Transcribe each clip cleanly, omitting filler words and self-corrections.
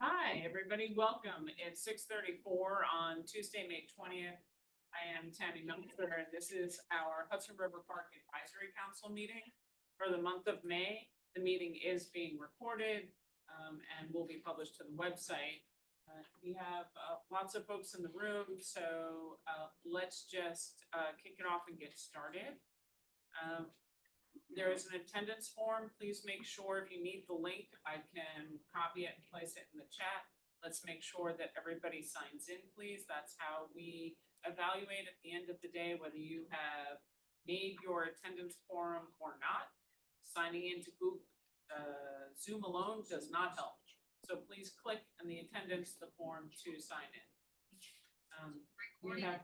Hi, everybody. Welcome. It's 6:34 on Tuesday, May 20th. I am Tammy Meltzer, and this is our Hudson River Park Advisory Council meeting for the month of May. The meeting is being recorded and will be published to the website. We have lots of folks in the room, so let's just kick it off and get started. There is an attendance form. Please make sure if you need the link, I can copy it and place it in the chat. Let's make sure that everybody signs in, please. That's how we evaluate at the end of the day whether you have made your attendance form or not. Signing into Zoom alone does not help. So please click on the attendance, the form to sign in. We have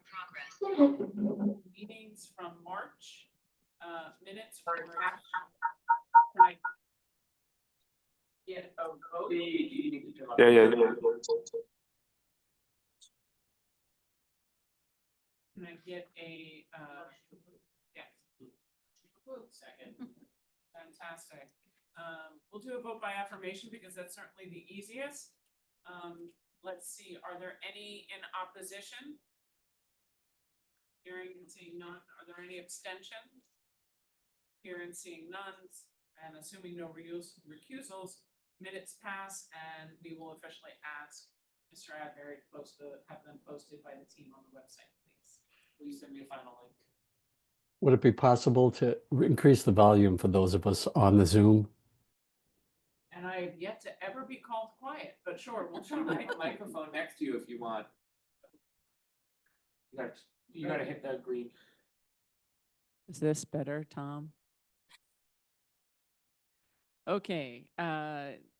meetings from March. Minutes for March. Can I get a vote? Yeah. Can I get a yes? Second. Fantastic. We'll do a vote by affirmation because that's certainly the easiest. Let's see, are there any in opposition? Hearing and seeing none. Are there any abstentions? Hearing, seeing none, and assuming no recusals, minutes pass, and we will officially ask Mr. Adberry to have them posted by the team on the website, please. Will you send me a final link? Would it be possible to increase the volume for those of us on the Zoom? And I have yet to ever be called quiet, but sure, we'll try. A microphone next to you if you want. You gotta hit that green. Is this better, Tom? Okay,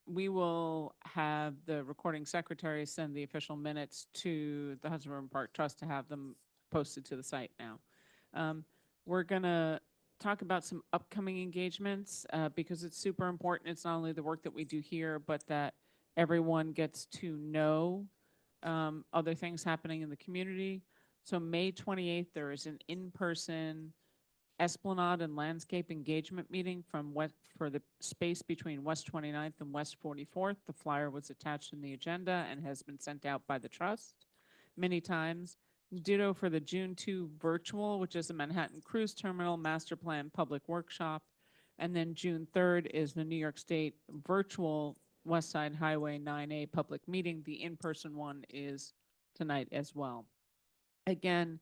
we will have the recording secretary send the official minutes to the Hudson River Park Trust to have them posted to the site now. We're gonna talk about some upcoming engagements because it's super important. It's not only the work that we do here, but that everyone gets to know other things happening in the community. So May 28th, there is an in-person Esplanade and Landscape Engagement meeting for the space between West 29th and West 44th. The flyer was attached in the agenda and has been sent out by the trust many times. Ditto for the June 2 virtual, which is the Manhattan Cruise Terminal Master Plan Public Workshop. And then June 3rd is the New York State virtual West Side Highway 9A public meeting. The in-person one is tonight as well. Again,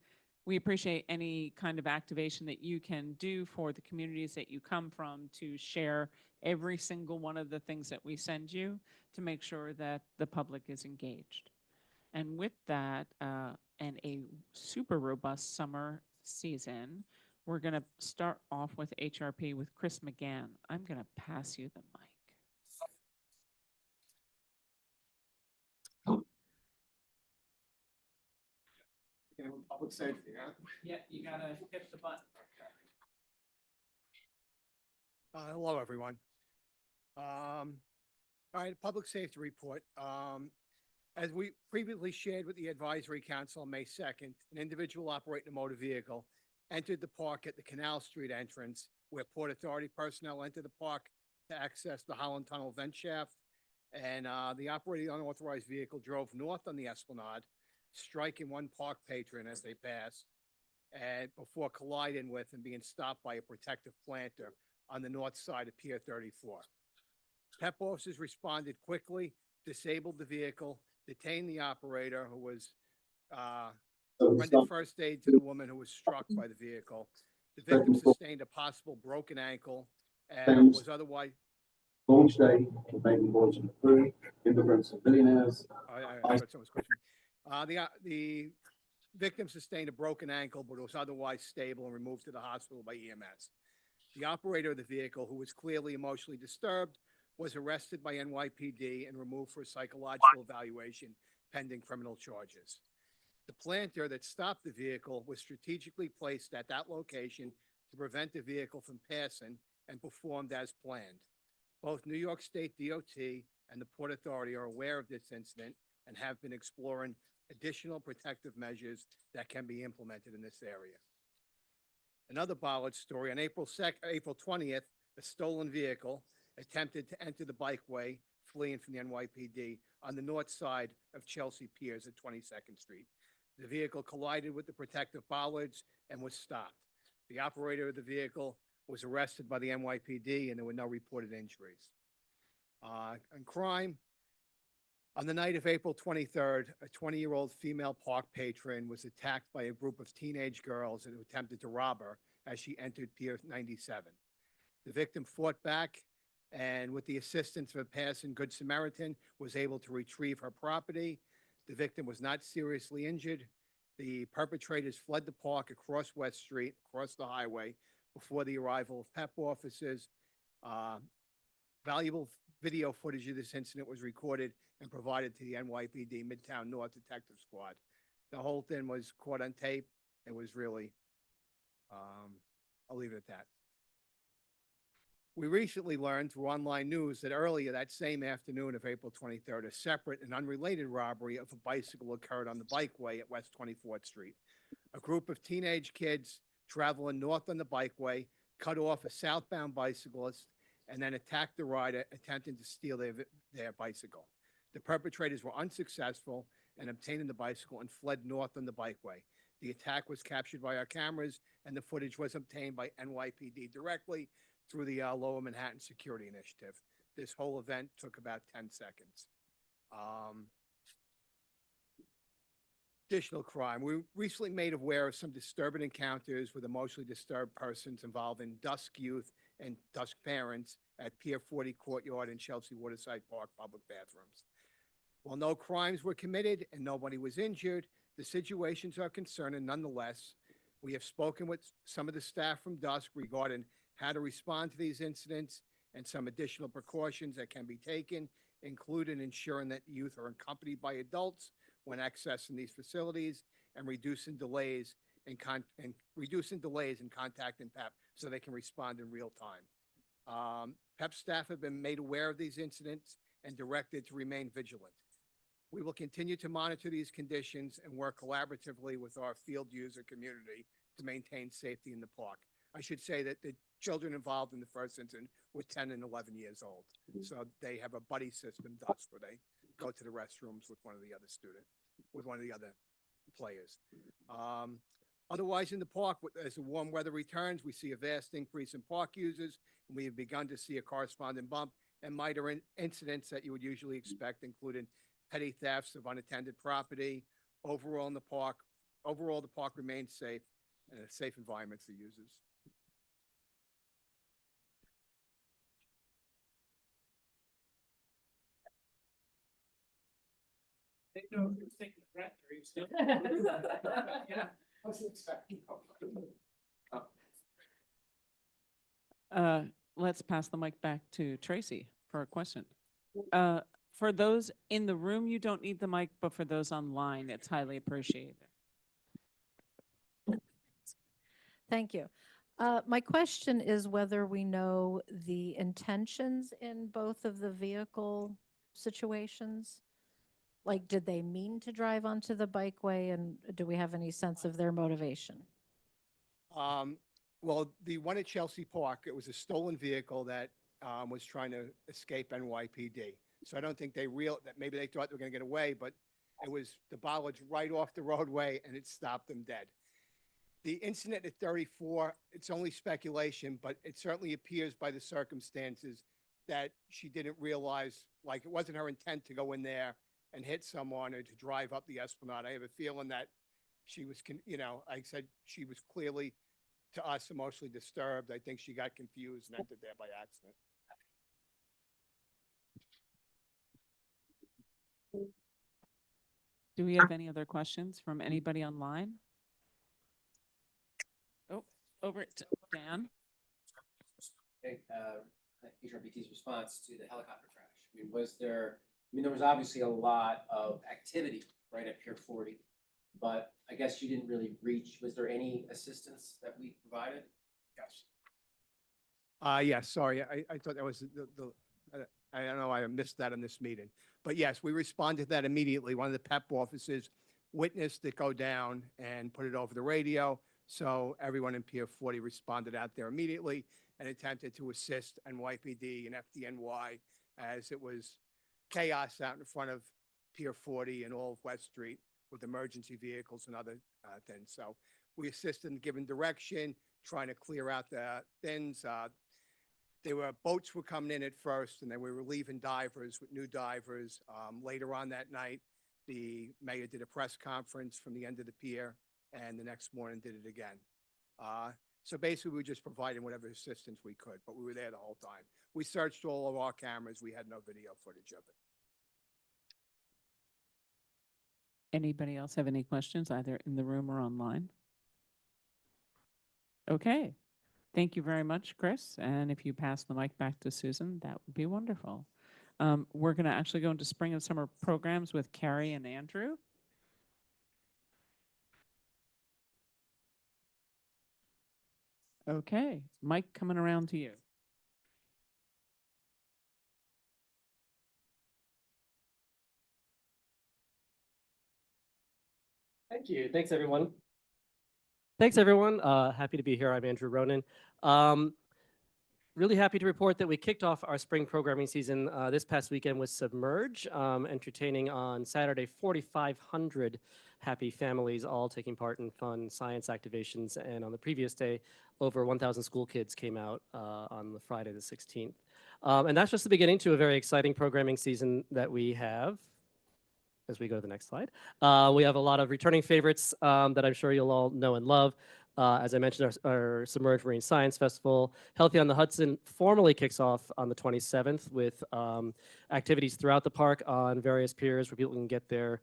we appreciate any kind of activation that you can do for the communities that you come from to share every single one of the things that we send you to make sure that the public is engaged. And with that, and a super robust summer season, we're going to start off with HRP with Chris McGann. I'm going to pass you the mic. Public safety, huh? Yeah, you gotta hit the button. Hello, everyone. All right, public safety report. As we previously shared with the Advisory Council on May 2nd, an individual operating a motor vehicle entered the park at the Canal Street entrance where Port Authority personnel entered the park to access the Holland Tunnel vent shaft. And the operating unauthorized vehicle drove north on the Esplanade, striking one park patron as they passed, and before colliding with and being stopped by a protective planter on the north side of Pier 34. PEP officers responded quickly, disabled the vehicle, detained the operator who was rendered first aid to the woman who was struck by the vehicle. The victim sustained a possible broken ankle and was otherwise... Launch day, maiden voyage in the crew, immigrants and billionaires. I heard someone's question. The victim sustained a broken ankle, but was otherwise stable and removed to the hospital by EMS. The operator of the vehicle, who was clearly emotionally disturbed, was arrested by NYPD and removed for a psychological evaluation pending criminal charges. The planter that stopped the vehicle was strategically placed at that location to prevent the vehicle from passing and performed as planned. Both New York State DOT and the Port Authority are aware of this incident and have been exploring additional protective measures that can be implemented in this area. Another Bollard story, on April 20th, a stolen vehicle attempted to enter the bikeway fleeing from the NYPD on the north side of Chelsea Piers at 22nd Street. The vehicle collided with the protective bollards and was stopped. The operator of the vehicle was arrested by the NYPD, and there were no reported injuries. On crime, on the night of April 23rd, a 20-year-old female park patron was attacked by a group of teenage girls who attempted to rob her as she entered Pier 97. The victim fought back and, with the assistance of a passing Good Samaritan, was able to retrieve her property. The victim was not seriously injured. The perpetrators fled the park across West Street, across the highway, before the arrival of PEP officers. Valuable video footage of this incident was recorded and provided to the NYPD Midtown North Detective Squad. The whole thing was caught on tape. It was really, I'll leave it at that. We recently learned through online news that earlier that same afternoon of April 23rd, a separate and unrelated robbery of a bicycle occurred on the bikeway at West 24th Street. A group of teenage kids traveling north on the bikeway cut off a southbound bicyclist and then attacked the rider, attempting to steal their bicycle. The perpetrators were unsuccessful in obtaining the bicycle and fled north on the bikeway. The attack was captured by our cameras, and the footage was obtained by NYPD directly through the Lower Manhattan Security Initiative. This whole event took about 10 seconds. Additional crime. We recently made aware of some disturbing encounters with emotionally disturbed persons involving dusk youth and dusk parents at Pier 40 Courtyard and Chelsea Waterside Park public bathrooms. While no crimes were committed and nobody was injured, the situations are concerning nonetheless. We have spoken with some of the staff from dusk regarding how to respond to these incidents and some additional precautions that can be taken, including ensuring that youth are accompanied by adults when accessing these facilities and reducing delays in contacting PEP so they can respond in real time. PEP staff have been made aware of these incidents and directed to remain vigilant. We will continue to monitor these conditions and work collaboratively with our field user community to maintain safety in the park. I should say that the children involved in the first incident were 10 and 11 years old. So they have a buddy system, dusk, where they go to the restrooms with one of the other players. Otherwise, in the park, as the warm weather returns, we see a vast increase in park users, and we have begun to see a corresponding bump and minor incidents that you would usually expect, including petty thefts of unattended property. Overall, the park remains safe and a safe environment for users. Didn't know if you were taking a breath or you still. Yeah. I was expecting. Let's pass the mic back to Tracy for a question. For those in the room, you don't need the mic, but for those online, it's highly appreciated. Thank you. My question is whether we know the intentions in both of the vehicle situations. Like, did they mean to drive onto the bikeway, and do we have any sense of their motivation? Well, the one at Chelsea Park, it was a stolen vehicle that was trying to escape NYPD. So I don't think that maybe they thought they were going to get away, but it was the bollards right off the roadway, and it stopped them dead. The incident at 34, it's only speculation, but it certainly appears by the circumstances that she didn't realize, like, it wasn't her intent to go in there and hit someone or to drive up the Esplanade. I have a feeling that she was, I said she was clearly, to us, emotionally disturbed. I think she got confused and entered there by accident. Do we have any other questions from anybody online? Oh, over to Dan. Okay, HRBT's response to the helicopter crash. I mean, there was obviously a lot of activity right at Pier 40, but I guess you didn't really reach. Was there any assistance that we provided? Yes. Yes, sorry. I thought that was I don't know, I missed that in this meeting. But yes, we responded to that immediately. One of the PEP officers witnessed it go down and put it over the radio. So everyone in Pier 40 responded out there immediately and attempted to assist NYPD and FDNY as it was chaos out in front of Pier 40 and all of West Street with emergency vehicles and other things. So we assisted in giving direction, trying to clear out the things. Boats were coming in at first, and then we were leaving divers with new divers. Later on that night, the mayor did a press conference from the end of the pier, and the next morning did it again. So basically, we were just providing whatever assistance we could, but we were there the whole time. We searched all of our cameras. We had no video footage of it. Anybody else have any questions, either in the room or online? Okay. Thank you very much, Chris. And if you pass the mic back to Susan, that would be wonderful. We're going to actually go into spring and summer programs with Carrie and Andrew. Okay, Mike, coming around to you. Thank you. Thanks, everyone. Thanks, everyone. Happy to be here. I'm Andrew Ronan. Really happy to report that we kicked off our spring programming season this past weekend with Submerge, entertaining on Saturday 4,500 happy families, all taking part in fun science activations. And on the previous day, over 1,000 school kids came out on the Friday the 16th. And that's just the beginning to a very exciting programming season that we have. As we go to the next slide, we have a lot of returning favorites that I'm sure you'll all know and love. As I mentioned, our Submerged Marine Science Festival, Healthy on the Hudson, formally kicks off on the 27th with activities throughout the park on various piers where people can get their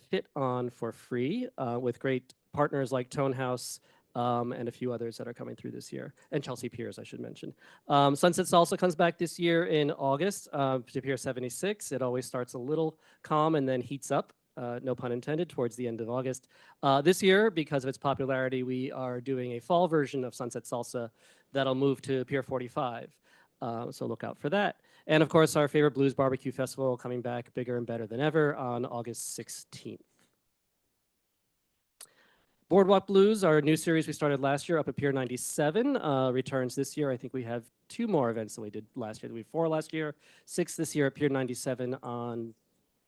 fit on for free with great partners like Tone House and a few others that are coming through this year, and Chelsea Piers, I should mention. Sunset Salsa comes back this year in August to Pier 76. It always starts a little calm and then heats up. No pun intended, towards the end of August. This year, because of its popularity, we are doing a fall version of Sunset Salsa that'll move to Pier 45. So look out for that. And of course, our favorite Blues Barbecue Festival coming back bigger and better than ever on August 16th. Boardwalk Blues, our new series we started last year up at Pier 97, returns this year. I think we have 2 more events than we did last year. We had 4 last year, 6 this year at Pier 97 on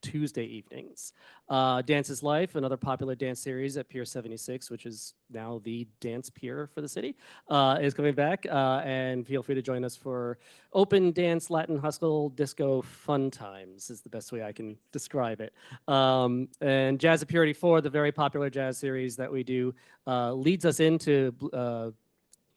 Tuesday evenings. Dance is Life, another popular dance series at Pier 76, which is now the dance pier for the city, is coming back. And feel free to join us for open dance, Latin hustle, disco fun times is the best way I can describe it. And Jazz at Pier 84, the very popular jazz series that we do, leads us into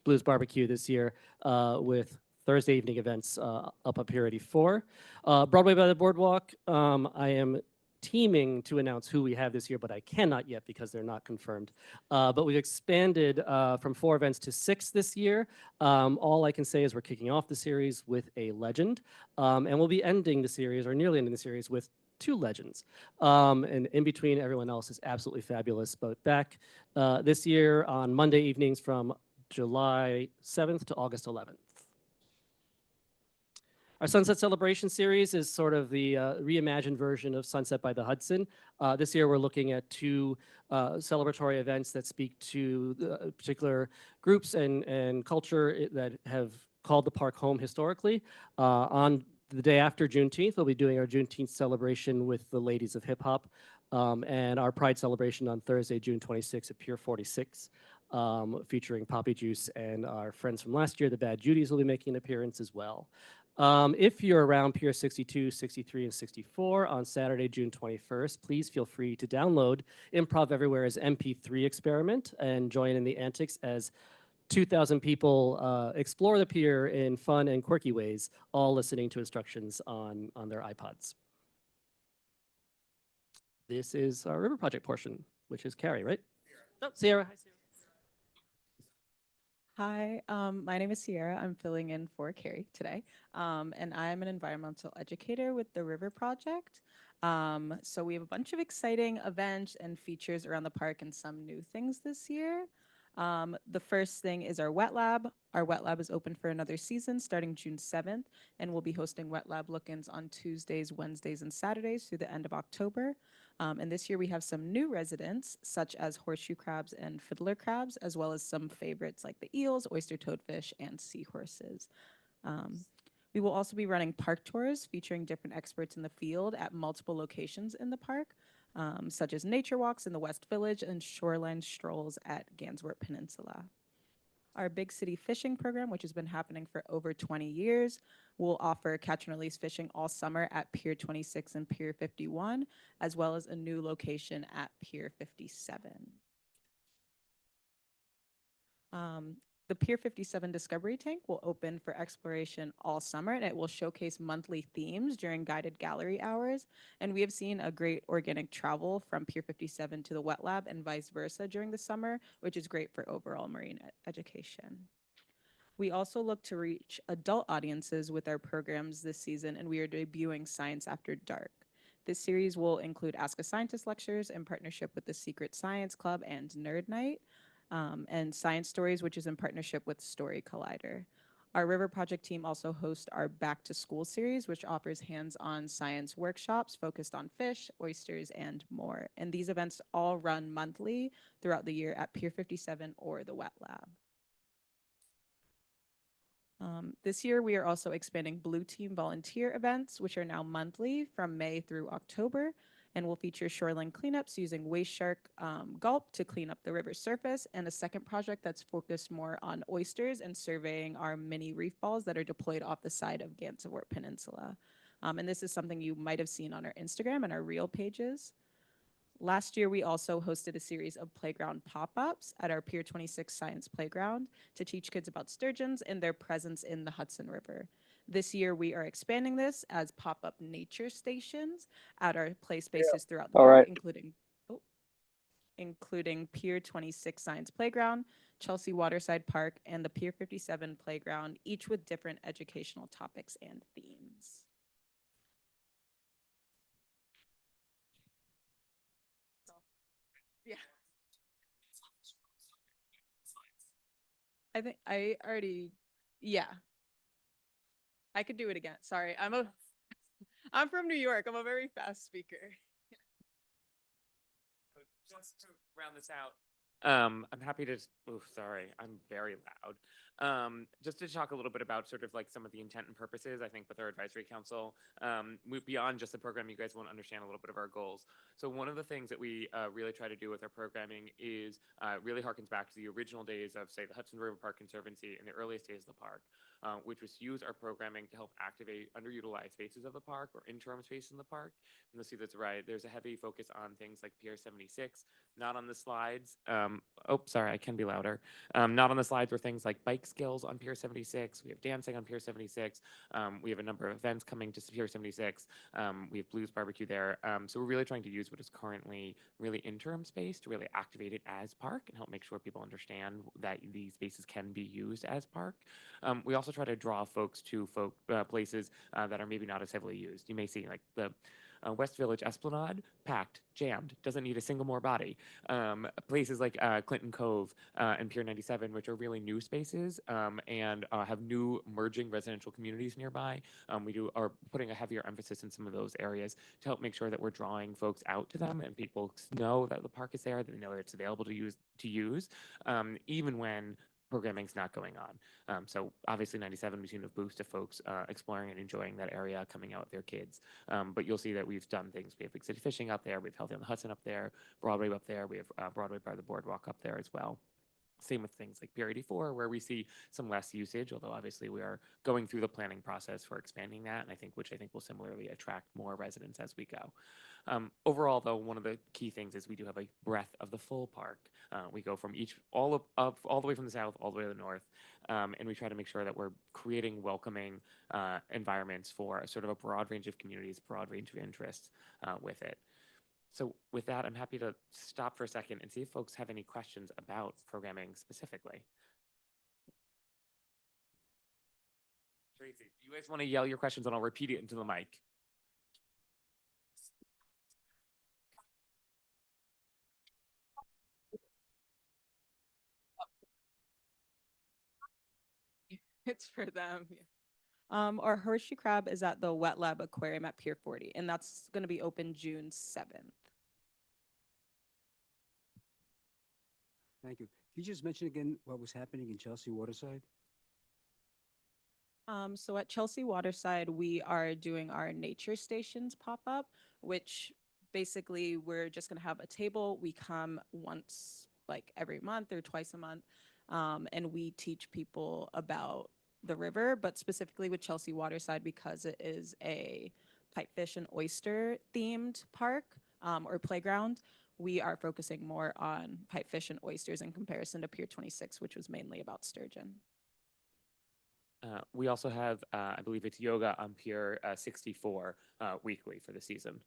Blues Barbecue this year with Thursday evening events up Pier 84. Broadway by the Boardwalk, I am teaming to announce who we have this year, but I cannot yet because they're not confirmed. But we've expanded from 4 events to 6 this year. All I can say is we're kicking off the series with a legend, and we'll be ending the series, or nearly ending the series, with 2 legends. And in between, everyone else is absolutely fabulous. But back this year on Monday evenings from July 7th to August 11th. Our Sunset Celebration series is sort of the reimagined version of Sunset by the Hudson. This year, we're looking at 2 celebratory events that speak to the particular groups and culture that have called the park home historically. On the day after Juneteenth, we'll be doing our Juneteenth celebration with the Ladies of Hip Hop and our Pride celebration on Thursday, June 26th at Pier 46. Featuring Poppy Juice and our friends from last year, the Bad Judies, will be making an appearance as well. If you're around Pier 62, 63, and 64 on Saturday, June 21st, please feel free to download Improv Everywhere's MP3 experiment and join in the antics as 2,000 people explore the pier in fun and quirky ways, all listening to instructions on their iPods. This is our River Project portion, which is Carrie, right? Oh, Sierra. Hi, Sierra. Hi, my name is Sierra. I'm filling in for Carrie today, and I'm an environmental educator with the River Project. So we have a bunch of exciting events and features around the park and some new things this year. The first thing is our wet lab. Our wet lab is open for another season starting June 7th, and we'll be hosting wet lab look-ins on Tuesdays, Wednesdays, and Saturdays through the end of October. And this year we have some new residents, such as horseshoe crabs and fiddler crabs, as well as some favorites like the eels, oyster toadfish, and seahorses. We will also be running park tours featuring different experts in the field at multiple locations in the park, such as nature walks in the West Village and shoreline strolls at Ganswort Peninsula. Our big city fishing program, which has been happening for over 20 years, will offer catch and release fishing all summer at Pier 26 and Pier 51, as well as a new location at Pier 57. The Pier 57 Discovery Tank will open for exploration all summer, and it will showcase monthly themes during guided gallery hours. And we have seen a great organic travel from Pier 57 to the wet lab and vice versa during the summer, which is great for overall marine education. We also look to reach adult audiences with our programs this season, and we are debuting Science After Dark. This series will include Ask a Scientist lectures in partnership with the Secret Science Club and Nerd Night, and Science Stories, which is in partnership with Story Collider. Our River Project team also hosts our Back to School series, which offers hands-on science workshops focused on fish, oysters, and more. And these events all run monthly throughout the year at Pier 57 or the Wet Lab. This year, we are also expanding Blue Team volunteer events, which are now monthly from May through October, and will feature shoreline cleanups using waste shark gulp to clean up the river's surface, and a second project that's focused more on oysters and surveying our mini reef balls that are deployed off the side of Ganswort Peninsula. And this is something you might have seen on our Instagram and our reel pages. Last year, we also hosted a series of playground pop-ups at our Pier 26 Science Playground to teach kids about sturgeons and their presence in the Hudson River. This year, we are expanding this as pop-up nature stations at our play spaces throughout the park, including Pier 26 Science Playground, Chelsea Waterside Park, and the Pier 57 Playground, each with different educational topics and themes. Yeah. I think I already, yeah. I could do it again. Sorry, I'm from New York. I'm a very fast speaker. Just to round this out, I'm happy to, oh, sorry, I'm very loud. Just to talk a little bit about sort of like some of the intent and purposes, I think with our advisory council, beyond just the program, you guys want to understand a little bit of our goals. So one of the things that we really try to do with our programming is really harkens back to the original days of, say, the Hudson River Park Conservancy in the earliest days of the park, which was to use our programming to help activate underutilized spaces of the park or interim space in the park. And you'll see that's right. There's a heavy focus on things like Pier 76, not on the slides. Oh, sorry, I can be louder. Not on the slides were things like bike skills on Pier 76. We have dancing on Pier 76. We have a number of events coming to Pier 76. We have Blues Barbecue there. So we're really trying to use what is currently really interim space to really activate it as park and help make sure people understand that these spaces can be used as park. We also try to draw folks to places that are maybe not as heavily used. You may see like the West Village Esplanade, packed, jammed, doesn't need a single more body. Places like Clinton Cove and Pier 97, which are really new spaces and have new merging residential communities nearby. We are putting a heavier emphasis in some of those areas to help make sure that we're drawing folks out to them and people know that the park is there, that they know that it's available to use, even when programming's not going on. So obviously 97, we've seen a boost of folks exploring and enjoying that area, coming out with their kids. But you'll see that we've done things. We have Big City Fishing up there. We have Healthy on the Hudson up there, Broadway up there. We have Broadway by the Boardwalk up there as well. Same with things like Pier 84, where we see some less usage, although obviously we are going through the planning process for expanding that, and which I think will similarly attract more residents as we go. Overall, though, one of the key things is we do have a breadth of the full park. We go from all the way from the south all the way to the north, and we try to make sure that we're creating welcoming environments for sort of a broad range of communities, broad range of interests with it. So with that, I'm happy to stop for a second and see if folks have any questions about programming specifically. Tracy, do you guys want to yell your questions and I'll repeat it into the mic? It's for them. Yeah. Our horseshoe crab is at the Wet Lab Aquarium at Pier 40, and that's going to be open June 7th. Thank you. Can you just mention again what was happening in Chelsea Waterside? So at Chelsea Waterside, we are doing our nature stations pop-up, which basically we're just gonna have a table. We come once, like every month or twice a month, and we teach people about the river, but specifically with Chelsea Waterside because it is a pipefish and oyster themed park, or playground. We are focusing more on pipefish and oysters in comparison to Pier 26, which was mainly about sturgeon. We also have, I believe it's yoga on Pier 64 weekly for the season.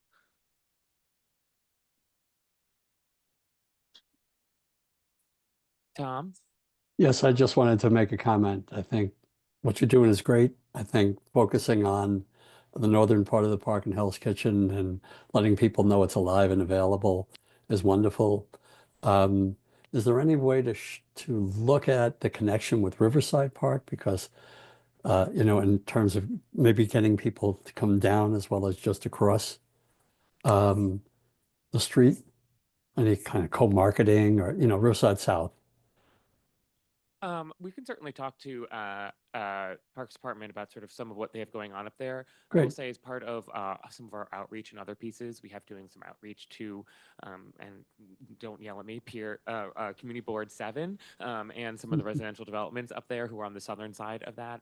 Tom? Yes, I just wanted to make a comment. I think what you're doing is great. I think focusing on the northern part of the park and Hell's Kitchen and letting people know it's alive and available is wonderful. Um, is there any way to look at the connection with Riverside Park? Because in terms of maybe getting people to come down as well as just across um, the street, any kind of co-marketing or, Riverside South. We can certainly talk to Parks Department about sort of some of what they have going on up there. I will Great. say as part of some of our outreach and other pieces, we have doing some outreach to, and don't yell at me, Community Board 7 and some of the residential developments up there who are on the southern side of that.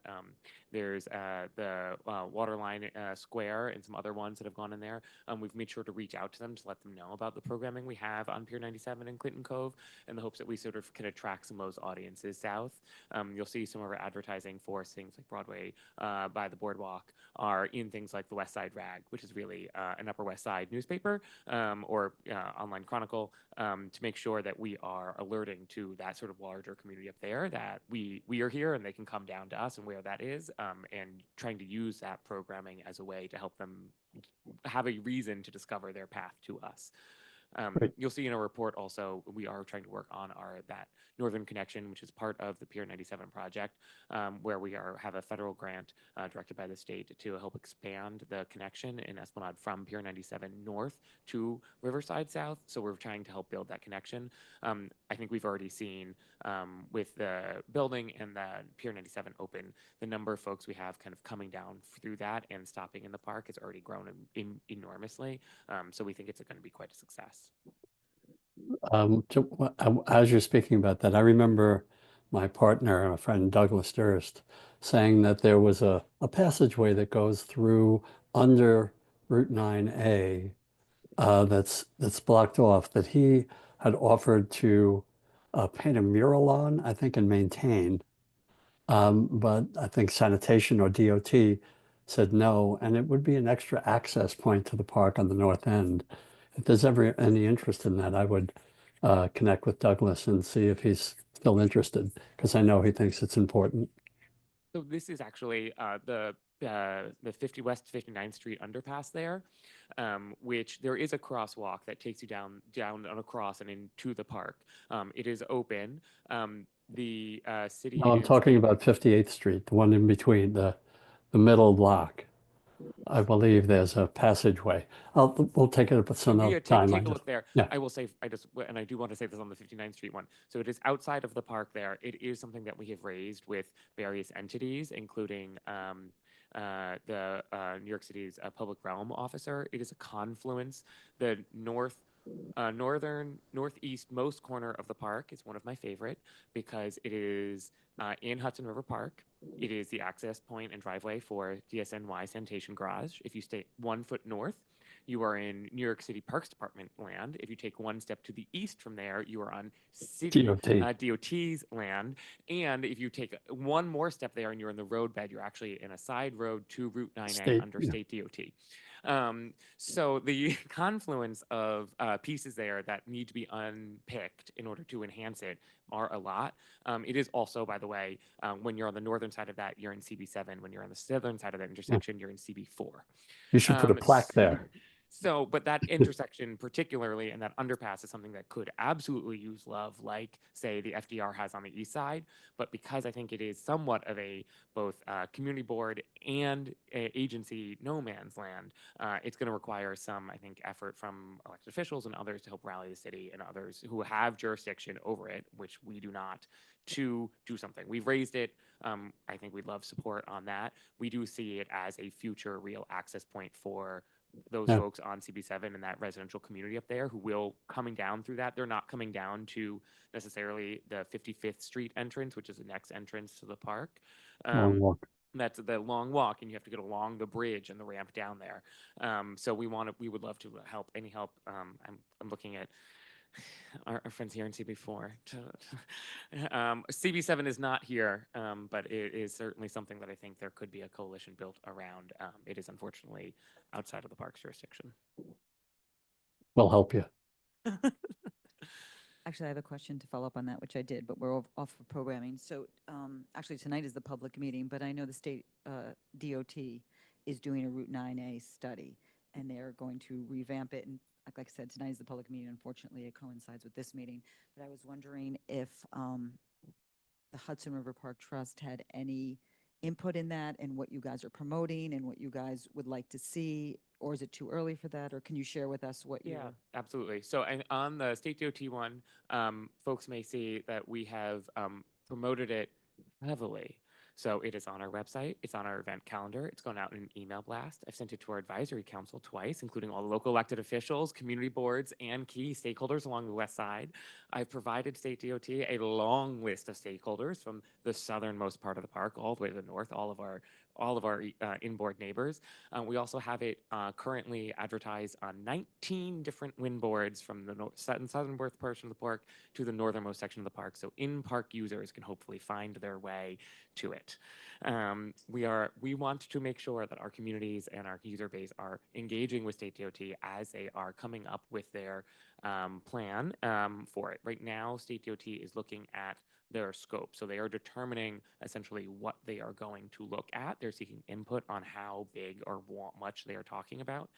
There's the Waterline Square and some other ones that have gone in there. We've made sure to reach out to them to let them know about the programming we have on Pier 97 in Clinton Cove in the hopes that we sort of can attract some of those audiences south. You'll see some of our advertising for things like Broadway by the Boardwalk are in things like the West Side Rag, which is really an Upper West Side newspaper or online chronicle to make sure that we are alerting to that sort of larger community up there that we are here and they can come down to us and where that is and trying to use that programming as a way to help them have a reason to discover their path to us. Great. You'll see in our report also, we are trying to work on that Northern Connection, which is part of the Pier 97 project, where we have a federal grant directed by the state to help expand the connection in Esplanade from Pier 97 north to Riverside South. So we're trying to help build that connection. I think we've already seen with the building and the Pier 97 open, the number of folks we have kind of coming down through that and stopping in the park has already grown enormously. So we think it's going to be quite a success. As you're speaking about that, I remember my partner, my friend Douglas Durst, saying that there was a passageway that goes through under Route 9A that's blocked off that he had offered to paint a mural on, I think, and maintain. But I think sanitation or DOT said no, and it would be an extra access point to the park on the north end. If there's ever any interest in that, I would connect with Douglas and see if he's still interested, because I know he thinks it's important. So this is actually the 50 West 59th Street underpass there, which there is a crosswalk that takes you down on a cross and into the park. It is open. The city. No, I'm and talking state- about 58th Street, the one in between the middle block. I believe there's a passageway. We'll take it up some Yeah, other time. take a look there. Yeah. I will say, and I do want to say this on the 59th Street one. So it is outside of the park there. It is something that we have raised with various entities, including the New York City's public realm officer. It is a confluence. The northeast most corner of the park is one of my favorite because it is in Hudson River Park. It is the access point and driveway for DSNY Sanitation Garage. If you stay 1 foot north, you are in New York City Parks Department land. If you take one step to the east from there, you are on city DOT's land. And if you take one more step there and you're in the roadbed, you're actually in a side road to Route 9A under state DOT. So the confluence of pieces there that need to be unpicked in order to enhance it are a lot. It is also, by the way, when you're on the northern side of that, you're in CB7. When you're on the southern side of that intersection, you're in CB4. You should put a plaque there. So, but that intersection particularly and that underpass is something that could absolutely use love, like say the FDR has on the east side. But because I think it is somewhat of a both community board and agency no man's land, it's going to require some, I think, effort from elected officials and others to help rally the city and others who have jurisdiction over it, which we do not, to do something. We've raised it. I think we'd love support on that. We do see it as a future real access point for those Yeah. folks on CB7 and that residential community up there who will coming down through that. They're not coming down to necessarily the 55th Street entrance, which is the next entrance to the park. Long walk. That's the long walk, and you have to get along the bridge and the ramp down there. So we would love to help. Any help? I'm looking at our friends here in CB4. CB7 is not here, but it is certainly something that I think there could be a coalition built around. It is unfortunately outside of the park's jurisdiction. We'll help you. Actually, I have a question to follow up on that, which I did, but we're off for programming. So actually, tonight is the public meeting, but I know the state DOT is doing a Route 9A study, and they're going to revamp it. And like I said, tonight is the public meeting. Unfortunately, it coincides with this meeting. But I was wondering if the Hudson River Park Trust had any input in that and what you guys are promoting and what you guys would like to see, or is it too early for that? Or can you share with us what Yeah, you're absolutely. So, and on the state DOT one, folks may see that we have promoted it heavily. So it is on our website, it's on our event calendar, it's gone out in an email blast. I've sent it to our advisory council twice, including all the local elected officials, community boards, and key stakeholders along the west side. I've provided state DOT a long list of stakeholders from the southernmost part of the park all the way to the north, all of our inboard neighbors. We also have it currently advertised on 19 different wind boards from the southernmost portion of the park to the northernmost section of the park. So in-park users can hopefully find their way to it. We want to make sure that our communities and our user base are engaging with state DOT as they are coming up with their plan for it. Right now, state DOT is looking at their scope. So they are determining essentially what they are going to look at. They're seeking input on how big or much they are talking about.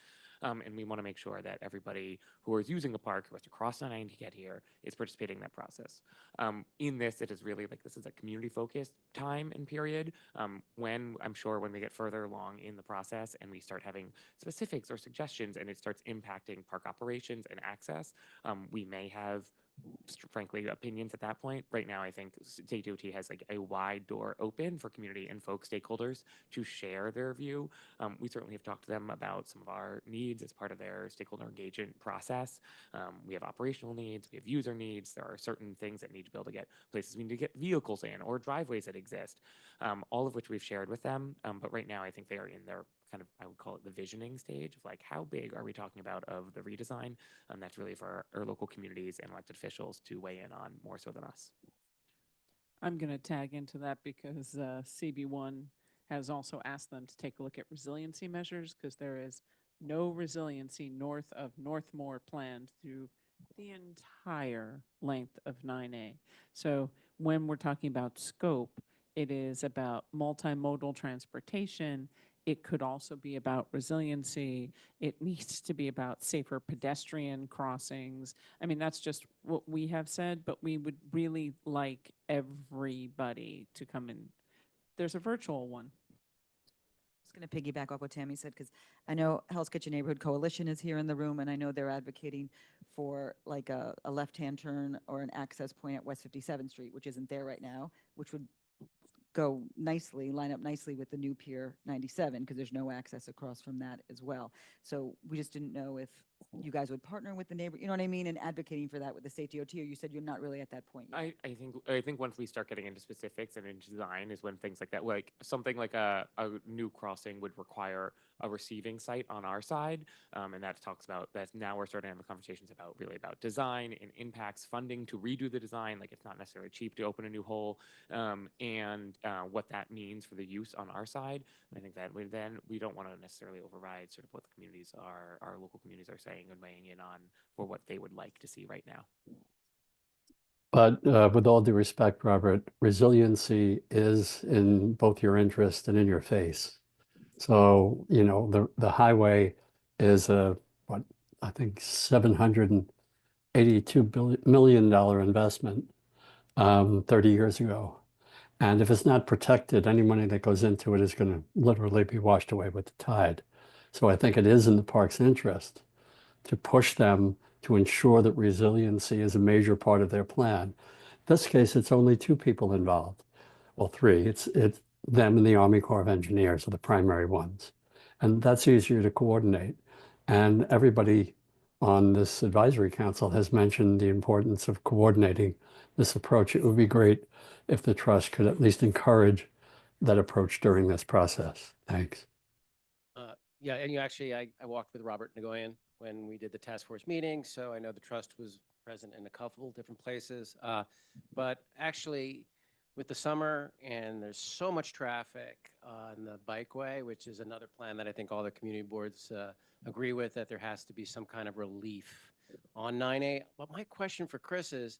And we want to make sure that everybody who is using the park, who has to cross the line to get here, is participating in that process. In this, it is really like this is a community-focused time and period. When I'm sure when we get further along in the process and we start having specifics or suggestions and it starts impacting park operations and access, we may have frankly opinions at that point. Right now, I think state DOT has like a wide door open for community and folk stakeholders to share their view. We certainly have talked to them about some of our needs as part of their stakeholder engagement process. We have operational needs, we have user needs. There are certain things that need to be able to get places we need to get vehicles in or driveways that exist, all of which we've shared with them. But right now, I think they are in their kind of, I would call it the visioning stage of like, how big are we talking about of the redesign? That's really for our local communities and elected officials to weigh in on more so than us. I'm going to tag into that because CB1 has also asked them to take a look at resiliency measures because there is no resiliency north of Northmore planned through the entire length of 9A. So when we're talking about scope, it is about multimodal transportation. It could also be about resiliency. It needs to be about safer pedestrian crossings. I mean, that's just what we have said, but we would really like everybody to come in. There's a virtual one. just going to piggyback off what Tammy said, because I know Hell's Kitchen Neighborhood Coalition is here in the room, and I know they're advocating for like a left-hand turn or an access point at West 57th Street, which isn't there right now, which would go nicely, line up nicely with the new Pier 97, because there's no access across from that as well. So we just didn't know if you guys would partner with the neighbor, you know what I mean, and advocating for that with the state DOT, or you said you're not really at that point yet. I think once we start getting into specifics and into design is when things like that, like something like a new crossing would require a receiving site on our side, and that talks about that. Now we're starting to have conversations about really about design and impacts, funding to redo the design. Like it's not necessarily cheap to open a new hole, and what that means for the use on our side. I think that we don't want to necessarily override sort of what the communities are, our local communities are saying and weighing in on for what they would like to see right now. But with all due respect, Robert, resiliency is in both your interest and in your face. So, you know, the highway is a what, I think $782 million investment 30 years ago. And if it's not protected, any money that goes into it is going to literally be washed away with the tide. So I think it is in the park's interest to push them to ensure that resiliency is a major part of their plan. In this case, it's only two people involved. Well, three. It's them and the Army Corps of Engineers are the primary ones. And that's easier to coordinate. And everybody on this advisory council has mentioned the importance of coordinating this approach. It would be great if the trust could at least encourage that approach during this process. Thanks. Yeah, and I walked with Robert Nagoyan when we did the task force meeting, so I know the trust was present in a couple different places. But actually, with the summer and there's so much traffic on the bikeway, which is another plan that I think all the community boards agree with, that there has to be some kind of relief on 9A. But my question for Chris is,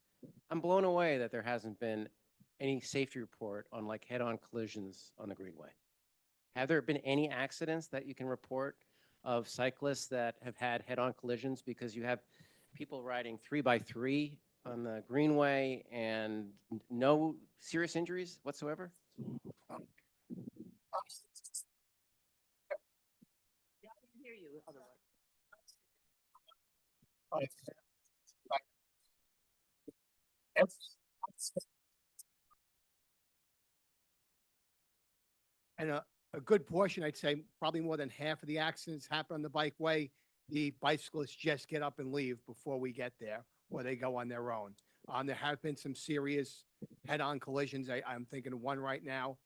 I'm blown away that there hasn't been any safety report on like head-on collisions on the Greenway. Have there been any accidents that you can report of cyclists that have had head-on collisions? Because you have people riding 3x3 on the Greenway and no serious injuries whatsoever? Yeah, I can hear you otherwise. And a good portion, I'd say probably more than half of the accidents happen on the bikeway. The bicyclists just get up and leave before we get there, or they go on their own. There have been some serious head-on collisions. I'm thinking of one right now,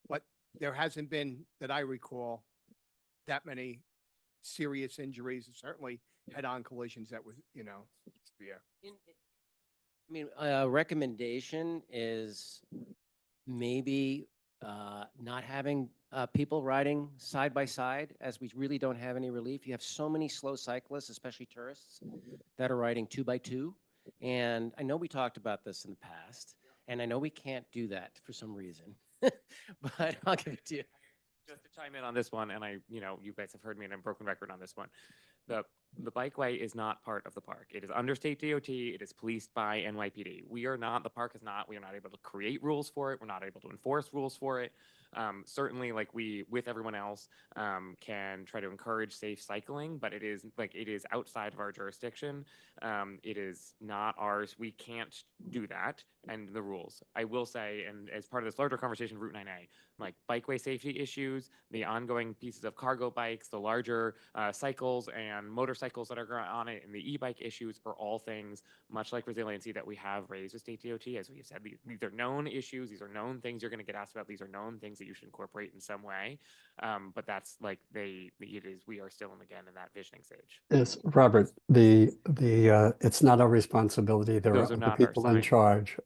but there hasn't been, that I recall, that many serious injuries, certainly head-on collisions that was, severe. I mean, a recommendation is maybe not having people riding side by side, as we really don't have any relief. You have so many slow cyclists, especially tourists, that are riding 2x2. And I know we talked about this in the past, and I know we can't do that for some reason, but I'll give it to you. Just to chime in on this one, and you guys have heard me and I'm broken record on this one. The bikeway is not part of the park. It is under state DOT. It is policed by NYPD. We are not able to create rules for it. We're not able to enforce rules for it. Certainly, like we, with everyone else, can try to encourage safe cycling, but it is outside of our jurisdiction. It is not ours. We can't do that, and the rules. I will say, and as part of this larger conversation, Route 9A, like bikeway safety issues, the ongoing pieces of cargo bikes, the larger cycles and motorcycles that are on it, and the e-bike issues are all things, much like resiliency, that we have raised with state DOT. As we have said, these are known issues. These are known things you're going to get asked about. These are known things that you should incorporate in some way. But that's like we are still again in that visioning stage. Yes, Robert, it's not our responsibility. There Those are are other not our people in signs. charge.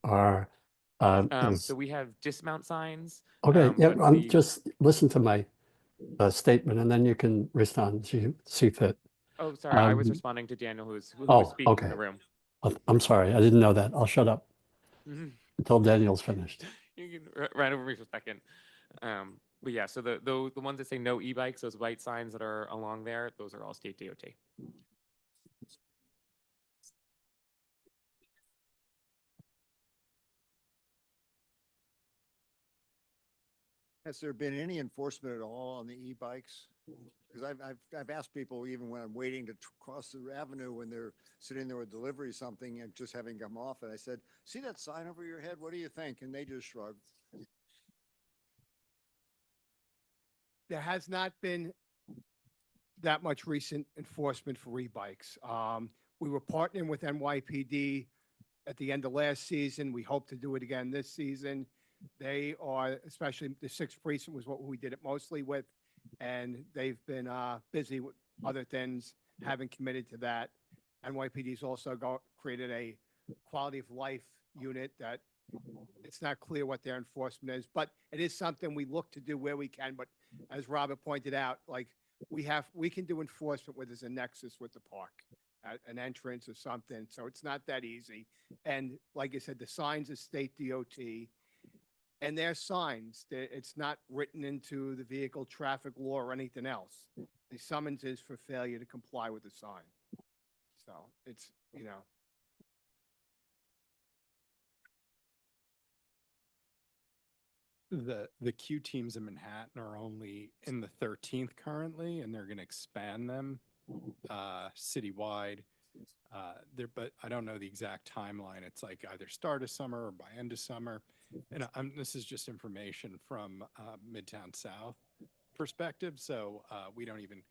So we have dismount signs. Okay, yeah, but just listen to my statement and then you can respond as you see fit. Oh, sorry, I was Um, responding to Daniel, who was speaking in okay. the room. I'm sorry, I didn't know that. I'll shut up Mhm. until Daniel's finished. You can run over me for a second. But yeah, so the ones that say no e-bikes, those white signs that are along there, those are all state DOT. Has there been any enforcement at all on the e-bikes? Because I've asked people, even when I'm waiting to cross the avenue, when they're sitting there with delivery something and just having come off, and I said, "See that sign over your head? What do you think?" And they just shrug. There has not been that much recent enforcement for e-bikes. We were partnering with NYPD at the end of last season. We hope to do it again this season. They are, especially the 6th precinct was what we did it mostly with, and they've been busy with other things, haven't committed to that. NYPD's also created a quality of life unit that it's not clear what their enforcement is, but it is something we look to do where we can. But as Robert pointed out, like we can do enforcement where there's a nexus with the park, an entrance or something. So it's not that easy. And like I said, the signs are state DOT. And their signs, it's not written into the vehicle traffic law or anything else. The summons is for failure to comply with the sign. So it's, you know, The Q teams in Manhattan are only in the 13th currently, and they're going to expand them citywide. But I don't know the exact timeline. It's like either start of summer or by end of summer. And this is just information from Midtown South perspective, so we don't even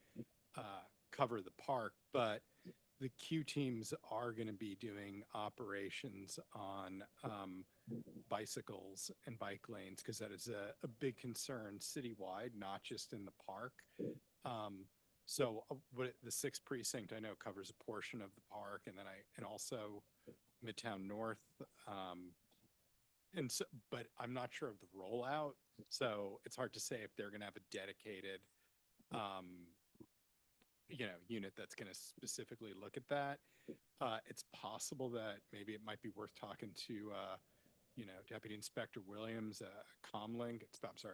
cover the park. But the Q teams are going to be doing operations on bicycles and bike lanes because that is a big concern citywide, not just in the park. The sixth precinct I know covers a portion of the park, and then and also Midtown North. But I'm not sure of the rollout, so it's hard to say if they're going to have a dedicated unit that's going to specifically look at that. It's possible that maybe it might be worth talking to, Deputy Inspector Williams,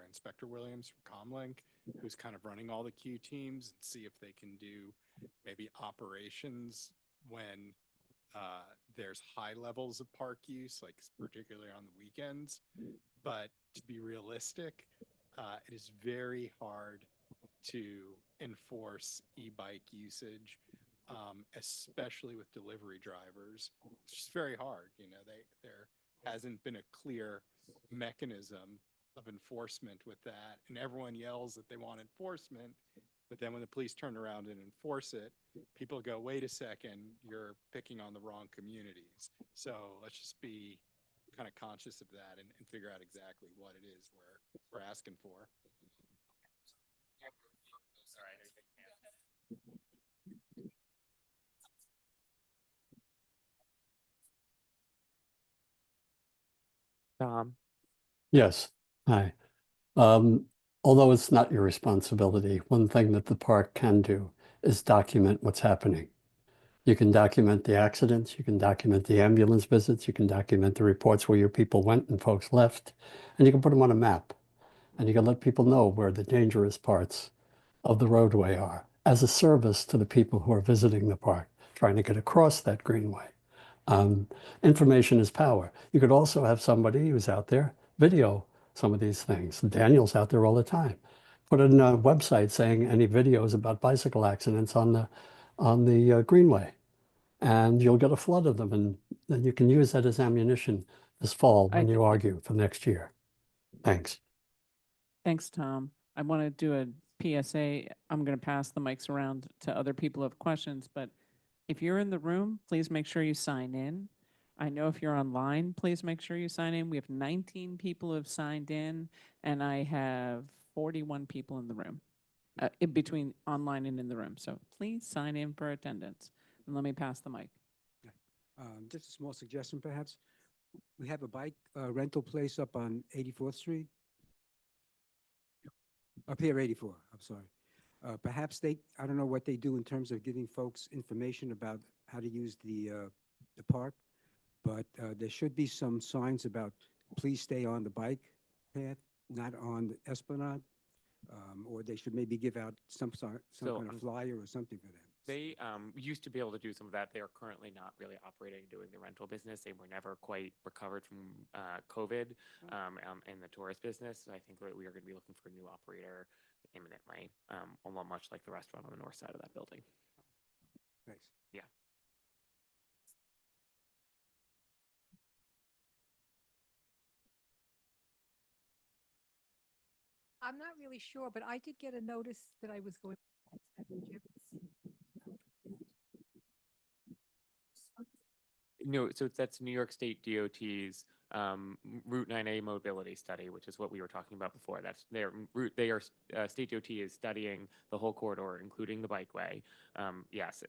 Inspector Williams from Comlink, who's kind of running all the Q teams, and see if they can do maybe operations when there's high levels of park use, like particularly on the weekends. But to be realistic, it is very hard to enforce e-bike usage, especially with delivery drivers. It's just very hard. There hasn't been a clear mechanism of enforcement with that, and everyone yells that they want enforcement, but then when the police turn around and enforce it, people go, wait a second, you're picking on the wrong communities. So let's just be kind of conscious of that and figure out exactly what it is we're asking for. Tom? Yes. Hi. Um, Although it's not your responsibility, one thing that the park can do is document what's happening. You can document the accidents, you can document the ambulance visits, you can document the reports where your people went and folks left, and you can put them on a map. And you can let people know where the dangerous parts of the roadway are as a service to the people who are visiting the park, trying to get across that greenway. Information is power. You could also have somebody who's out there video some of these things. Daniel's out there all the time. Put it in a website saying any videos about bicycle accidents on the greenway, and you'll get a flood of them, and then you can use that as ammunition this fall when you argue for next year. Thanks. Thanks, Tom. I want to do a PSA. I'm going to pass the mics around to other people who have questions, but if you're in the room, please make sure you sign in. I know if you're online, please make sure you sign in. We have 19 people who have signed in, and I have 41 people in the room, in between online and in the room. So please sign in for attendance. And let me pass the mic. Just a small suggestion, perhaps. We have a bike rental place up on 84th Street. Up here, 84, I'm sorry. Perhaps I don't know what they do in terms of giving folks information about how to use the park, but there should be some signs about please stay on the bike path, not on the Esplanade, or they should maybe give out some kind of flyer or something for them. They used to be able to do some of that. They are currently not really operating, doing the rental business. They were never quite recovered from COVID in the tourist business. So I think that we are going to be looking for a new operator imminently, almost much like the restaurant on the north side of that building. Thanks. Yeah. I'm not really sure, but I did get a notice that I was going. No, so that's New York State DOT's Route 9A mobility study, which is what we were talking about before. That's their route. State DOT is studying the whole corridor, including the bikeway. Yes,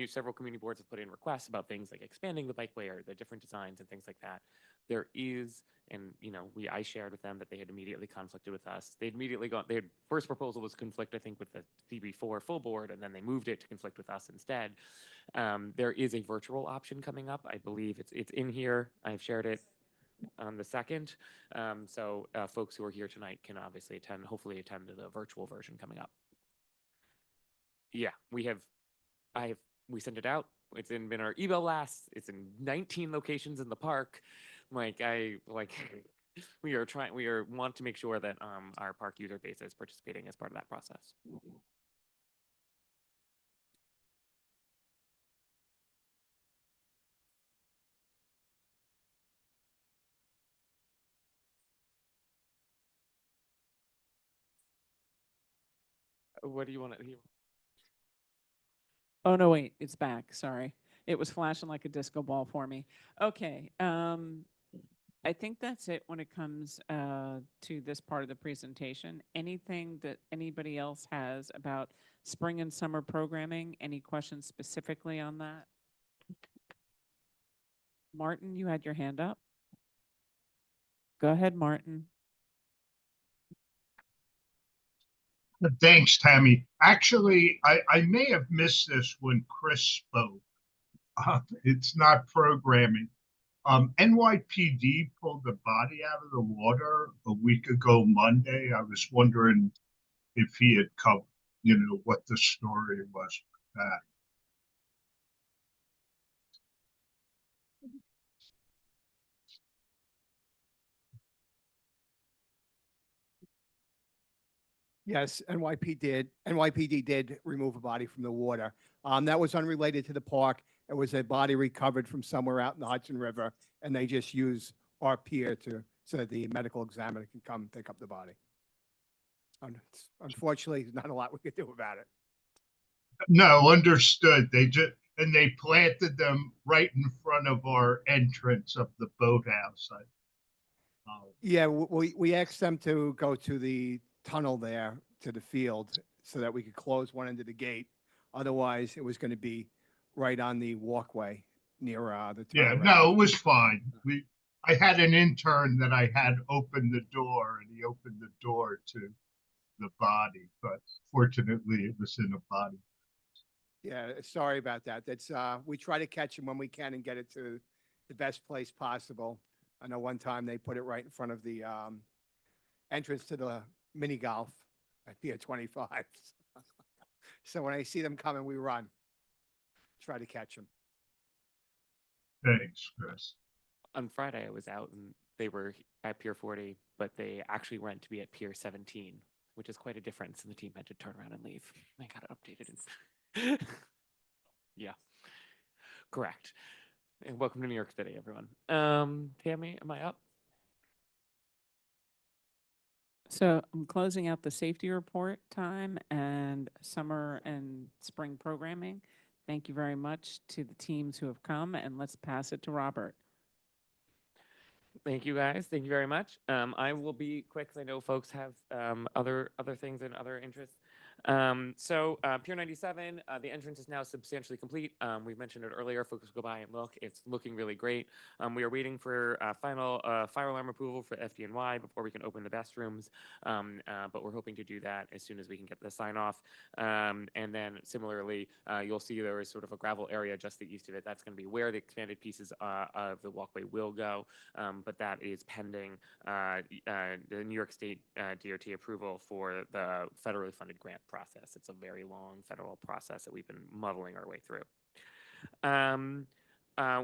several community boards have put in requests about things like expanding the bikeway or the different designs and things like that. There is, and I shared with them that they had immediately conflicted with us. They'd immediately gone. Their first proposal was conflict, I think, with the CB4 full board, and then they moved it to conflict with us instead. There is a virtual option coming up. I believe it's in here. I've shared it. on the 2nd. So folks who are here tonight can obviously hopefully attend the virtual version coming up. Yeah, we sent it out. It's been our email blast. It's in 19 locations in the park. We want to make sure that our park user base is participating as part of that process. What do you want to hear? Oh, no, wait, it's back. Sorry. It was flashing like a disco ball for me. Okay. I think that's it when it comes to this part of the presentation. Anything that anybody else has about spring and summer programming? Any questions specifically on that? Martin, you had your hand up. Go ahead, Martin. Thanks, Tammy. Actually, I may have missed this when Chris spoke. It's not programming. NYPD pulled the body out of the water a week ago Monday. I was wondering if he had covered, what the story was with that. Yes, NYPD did remove a body from the water. That was unrelated to the park. It was a body recovered from somewhere out in the Hudson River, and they just use our pier so that the medical examiner can come pick up the body. Unfortunately, there's not a lot we could do about it. No, understood. They planted them right in front of our entrance of the boathouse. Yeah, we asked them to go to the tunnel there to the field so that we could close one end of the gate. Otherwise, it was going to be right on the walkway near the Yeah, turnaround. no, it was fine. I had an intern that I had open the door, and he opened the door to the body, but fortunately, it was in a body. Yeah, sorry about that. We try to catch them when we can and get it to the best place possible. I know one time they put it right in front of the entrance to the mini golf at Pier 25. So when I see them coming, we run. Try to catch them. Thanks, Chris. On Friday, I was out and they were at Pier 40, but they actually went to be at Pier 17, which is quite a difference, and the team had to turn around and leave. They got it updated. Yeah, correct. And welcome to New York City, everyone. Tammy, am I up? So I'm closing out the safety report time and summer and spring programming. Thank you very much to the teams who have come, and let's pass it to Robert. Thank you, guys. Thank you very much. I will be quick because I know folks have other things and other interests. Pier 97, the entrance is now substantially complete. We mentioned it earlier. Folks go by and look. It's looking really great. We are waiting for final fire alarm approval for FDNY before we can open the best rooms. But we're hoping to do that as soon as we can get the sign off. And then similarly, you'll see there is sort of a gravel area just to the east of it. That's going to be where the expanded pieces of the walkway will go. But that is pending the New York State DOT approval for the federally funded grant process. It's a very long federal process that we've been muddling our way through.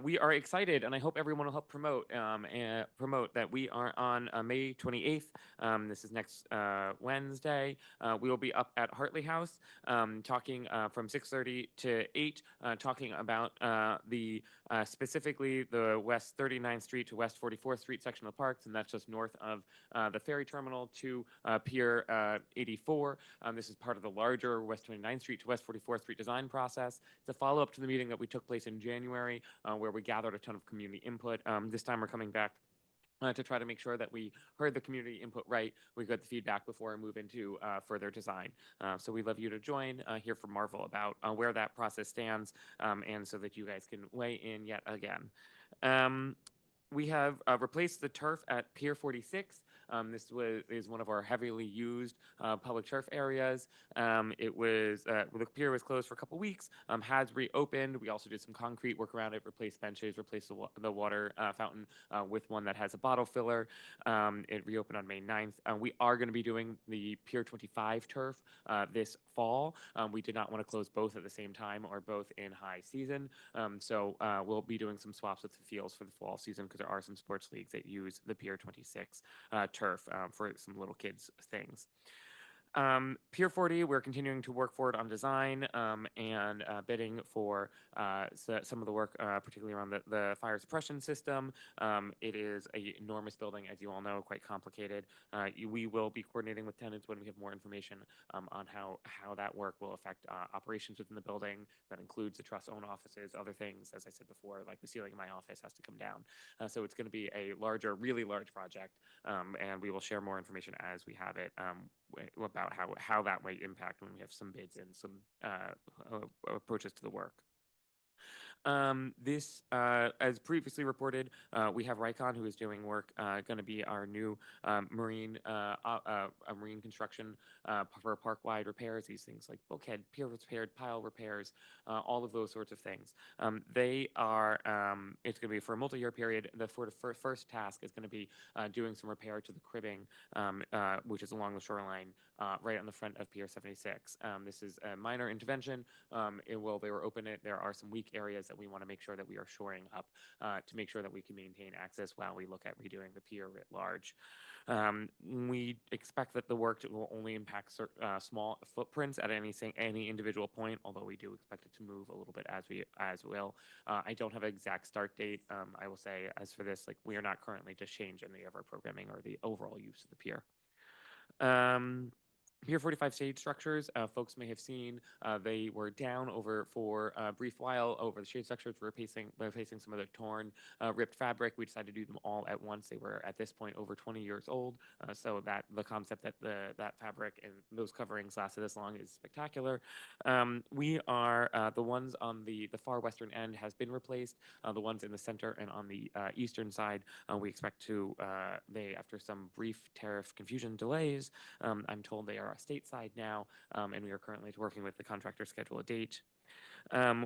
We are excited, and I hope everyone will help promote that we are on May 28th. This is next Wednesday. We will be up at Hartley House talking from 6:30 to 8, talking about specifically the West 39th Street to West 44th Street section of the parks, and that's just north of the ferry terminal to Pier 84. This is part of the larger West 29th Street to West 44th Street design process. It's a follow-up to the meeting that we took place in January, where we gathered a ton of community input. This time we're coming back to try to make sure that we heard the community input right. We got the feedback before we move into further design. So we'd love you to join, hear from Marvel about where that process stands, and so that you guys can weigh in yet again. We have replaced the turf at Pier 46. Is one of our heavily used public turf areas. The pier was closed for a couple weeks, has reopened. We also did some concrete work around it, replaced benches, replaced the water fountain with one that has a bottle filler. It reopened on May 9th. We are going to be doing the Pier 25 turf this fall. We did not want to close both at the same time or both in high season. So we'll be doing some swaps with the fields for the fall season because there are some sports leagues that use the Pier 26 turf for some little kids things. Pier 40, we're continuing to work forward on design and bidding for some of the work, particularly around the fire suppression system. It is an enormous building, as you all know, quite complicated. We will be coordinating with tenants when we have more information on how that work will affect operations within the building. That includes the trust's own offices, other things, as I said before, like the ceiling in my office has to come down. So it's going to be a larger, really large project, and we will share more information as we have it about how that might impact when we have some bids and some approaches to the work. As previously reported, we have Rycon, who is doing work, going to be our new marine construction for park-wide repairs, these things like bulkhead, pier repaired, pile repairs, all of those sorts of things. It's going to be for a multi-year period. The first task is going to be doing some repair to the cribbing, which is along the shoreline, right on the front of Pier 76. This is a minor intervention. They were open. There are some weak areas that we want to make sure that we are shoring up to make sure that we can maintain access while we look at redoing the pier writ large. We expect that the work will only impact small footprints at any individual point, although we do expect it to move a little bit as will. I don't have an exact start date. I will say, as for this, like, we are not currently to change any of our programming or the overall use of the pier. Pier 45 stage structures, folks may have seen, they were down for a brief while over the shade structures. We're replacing some of the torn, ripped fabric. We decided to do them all at once. They were at this point over 20 years old, so that the concept that that fabric and those coverings lasted this long is spectacular. The ones on the far western end has been replaced. The ones in the center and on the eastern side, we expect to, after some brief tariff confusion delays, I'm told they are stateside now, and we are currently working with the contractor to schedule a date.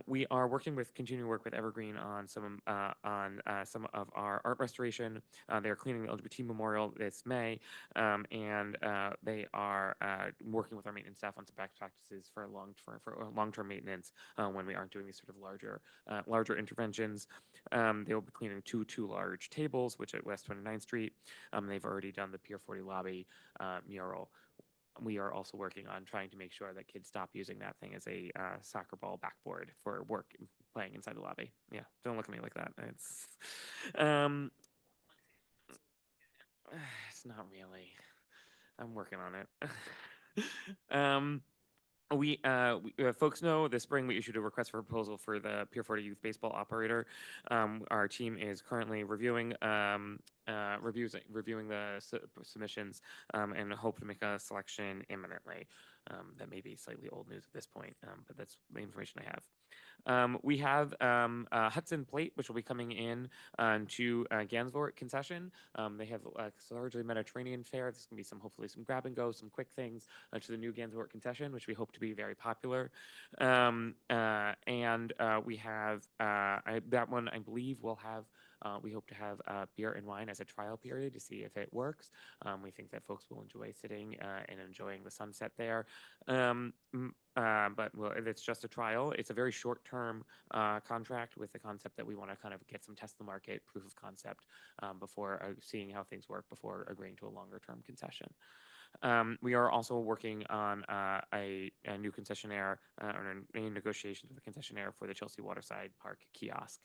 We are continuing to work with Evergreen on some of our art restoration. They are cleaning the LGBT memorial this May, and they are working with our maintenance staff on some best practices for long-term maintenance when we aren't doing these sort of larger interventions. They will be cleaning two large tables, which at West 29th Street. They've already done the Pier 40 lobby mural. We are also working on trying to make sure that kids stop using that thing as a soccer ball backboard for work playing inside the lobby. Yeah, don't look at me like that. It's not really. I'm working on it. Folks know this spring we issued a request for proposal for the Pier 40 youth baseball operator. Our team is currently reviewing the submissions and hope to make a selection imminently. That may be slightly old news at this point, but that's the information I have. We have Hudson Plate, which will be coming in to Gansevoort concession. They have largely Mediterranean fare. There's going to be hopefully some grab and go, some quick things to the new Gansevoort concession, which we hope to be very popular. We have that one, I believe, we hope to have beer and wine as a trial period to see if it works. We think that folks will enjoy sitting and enjoying the sunset there. But it's just a trial. It's a very short-term contract with the concept that we want to kind of get some test the market, proof of concept before seeing how things work before agreeing to a longer-term concession. We are also working on a new concessionaire or in negotiations with a concessionaire for the Chelsea Waterside Park kiosk.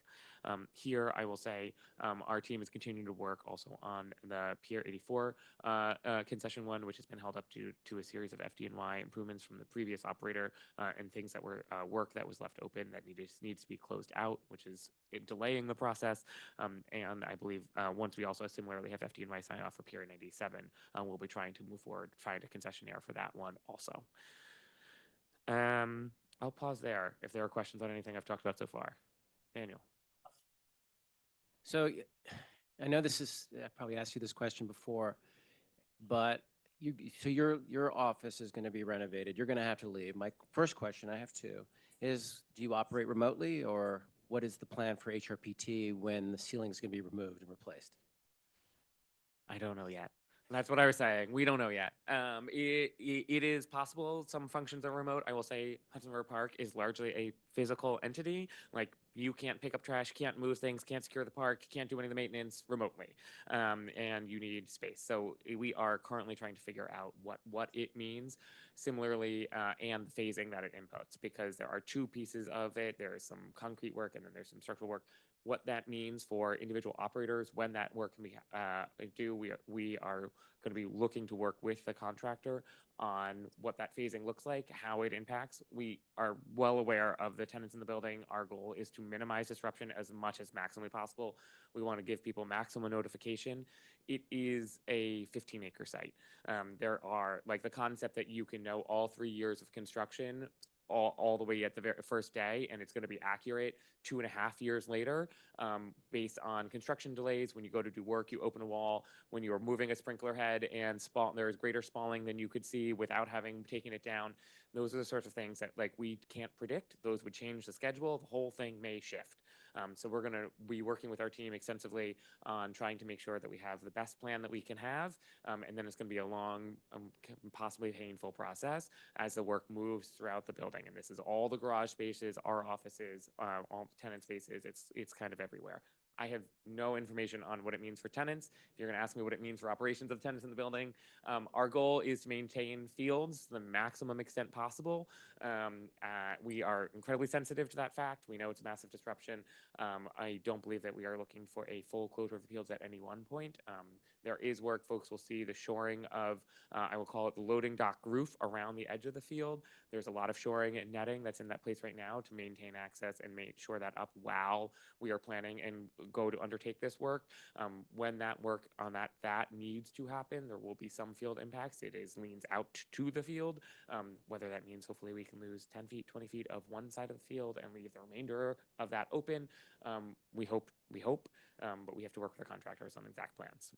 Here, I will say our team is continuing to work also on the Pier 84 concession one, which has been held up to a series of FD&Y improvements from the previous operator and things that were work that was left open that needs to be closed out, which is delaying the process. And I believe once we also similarly have FD&Y sign off for Pier 97, we'll be trying to move forward, find a concessionaire for that one also. I'll pause there if there are questions on anything I've talked about so far. Daniel. So I know I probably asked you this question before. but so your office is going to be renovated. You're going to have to leave. My first question, I have two, is do you operate remotely, or what is the plan for HRPT when the ceiling is going to be removed and replaced? I don't know yet. That's what I was saying. We don't know yet. It is possible some functions are remote. I will say Hudson River Park is largely a physical entity. Like you can't pick up trash, can't move things, can't secure the park, can't do any of the maintenance remotely, and you need space. So we are currently trying to figure out what it means. Similarly, and the phasing that it inputs, because there are two pieces of it. There is some concrete work and then there's some structural work. What that means for individual operators when that work can be due. We are going to be looking to work with the contractor on what that phasing looks like, how it impacts. We are well aware of the tenants in the building. Our goal is to minimize disruption as much as maximally possible. We want to give people maximum notification. It is a 15-acre site. There are, like, the concept that you can know all 3 years of construction all the way at the very first day, and it's going to be accurate 2.5 years later, based on construction delays. When you go to do work, you open a wall. When you are moving a sprinkler head and there is greater spalling than you could see without having taken it down. Those are the sorts of things that, like, we can't predict. Those would change the schedule. The whole thing may shift. So we're going to be working with our team extensively on trying to make sure that we have the best plan that we can have. And then it's going to be a long, possibly painful process as the work moves throughout the building. And this is all the garage spaces, our offices, all the tenant spaces. It's kind of everywhere. I have no information on what it means for tenants. If you're going to ask me what it means for operations of tenants in the building, our goal is to maintain fields to the maximum extent possible. We are incredibly sensitive to that fact. We know it's a massive disruption. I don't believe that we are looking for a full closure of the fields at any one point. There is work. Folks will see the shoring of, I will call it the loading dock roof around the edge of the field. There's a lot of shoring and netting that's in that place right now to maintain access and make sure that up while we are planning and go to undertake this work. When that work on that needs to happen, there will be some field impacts. It leans out to the field, whether that means hopefully we can lose 10 feet, 20 feet of one side of the field and leave the remainder of that open. We hope, but we have to work with our contractors on exact plans.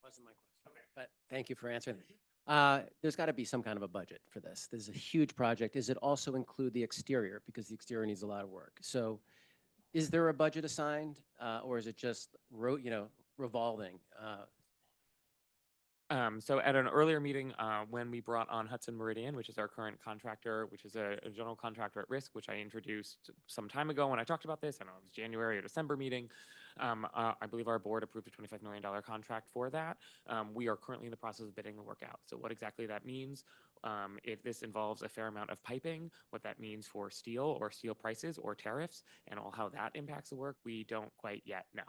Wasn't my question. Okay. But thank you for answering. There's got to be some kind of a budget for this. This is a huge project. Does it also include the exterior? Because the exterior needs a lot of work. So is there a budget assigned, or is it just revolving? So at an earlier meeting, when we brought on Hudson Meridian, which is our current contractor, which is a general contractor at risk, which I introduced some time ago when I talked about this, I don't know, it was January or December meeting. I believe our board approved a $25 million contract for that. We are currently in the process of bidding the work out. So what exactly that means, if this involves a fair amount of piping, what that means for steel or steel prices or tariffs and all how that impacts the work, we don't quite yet know.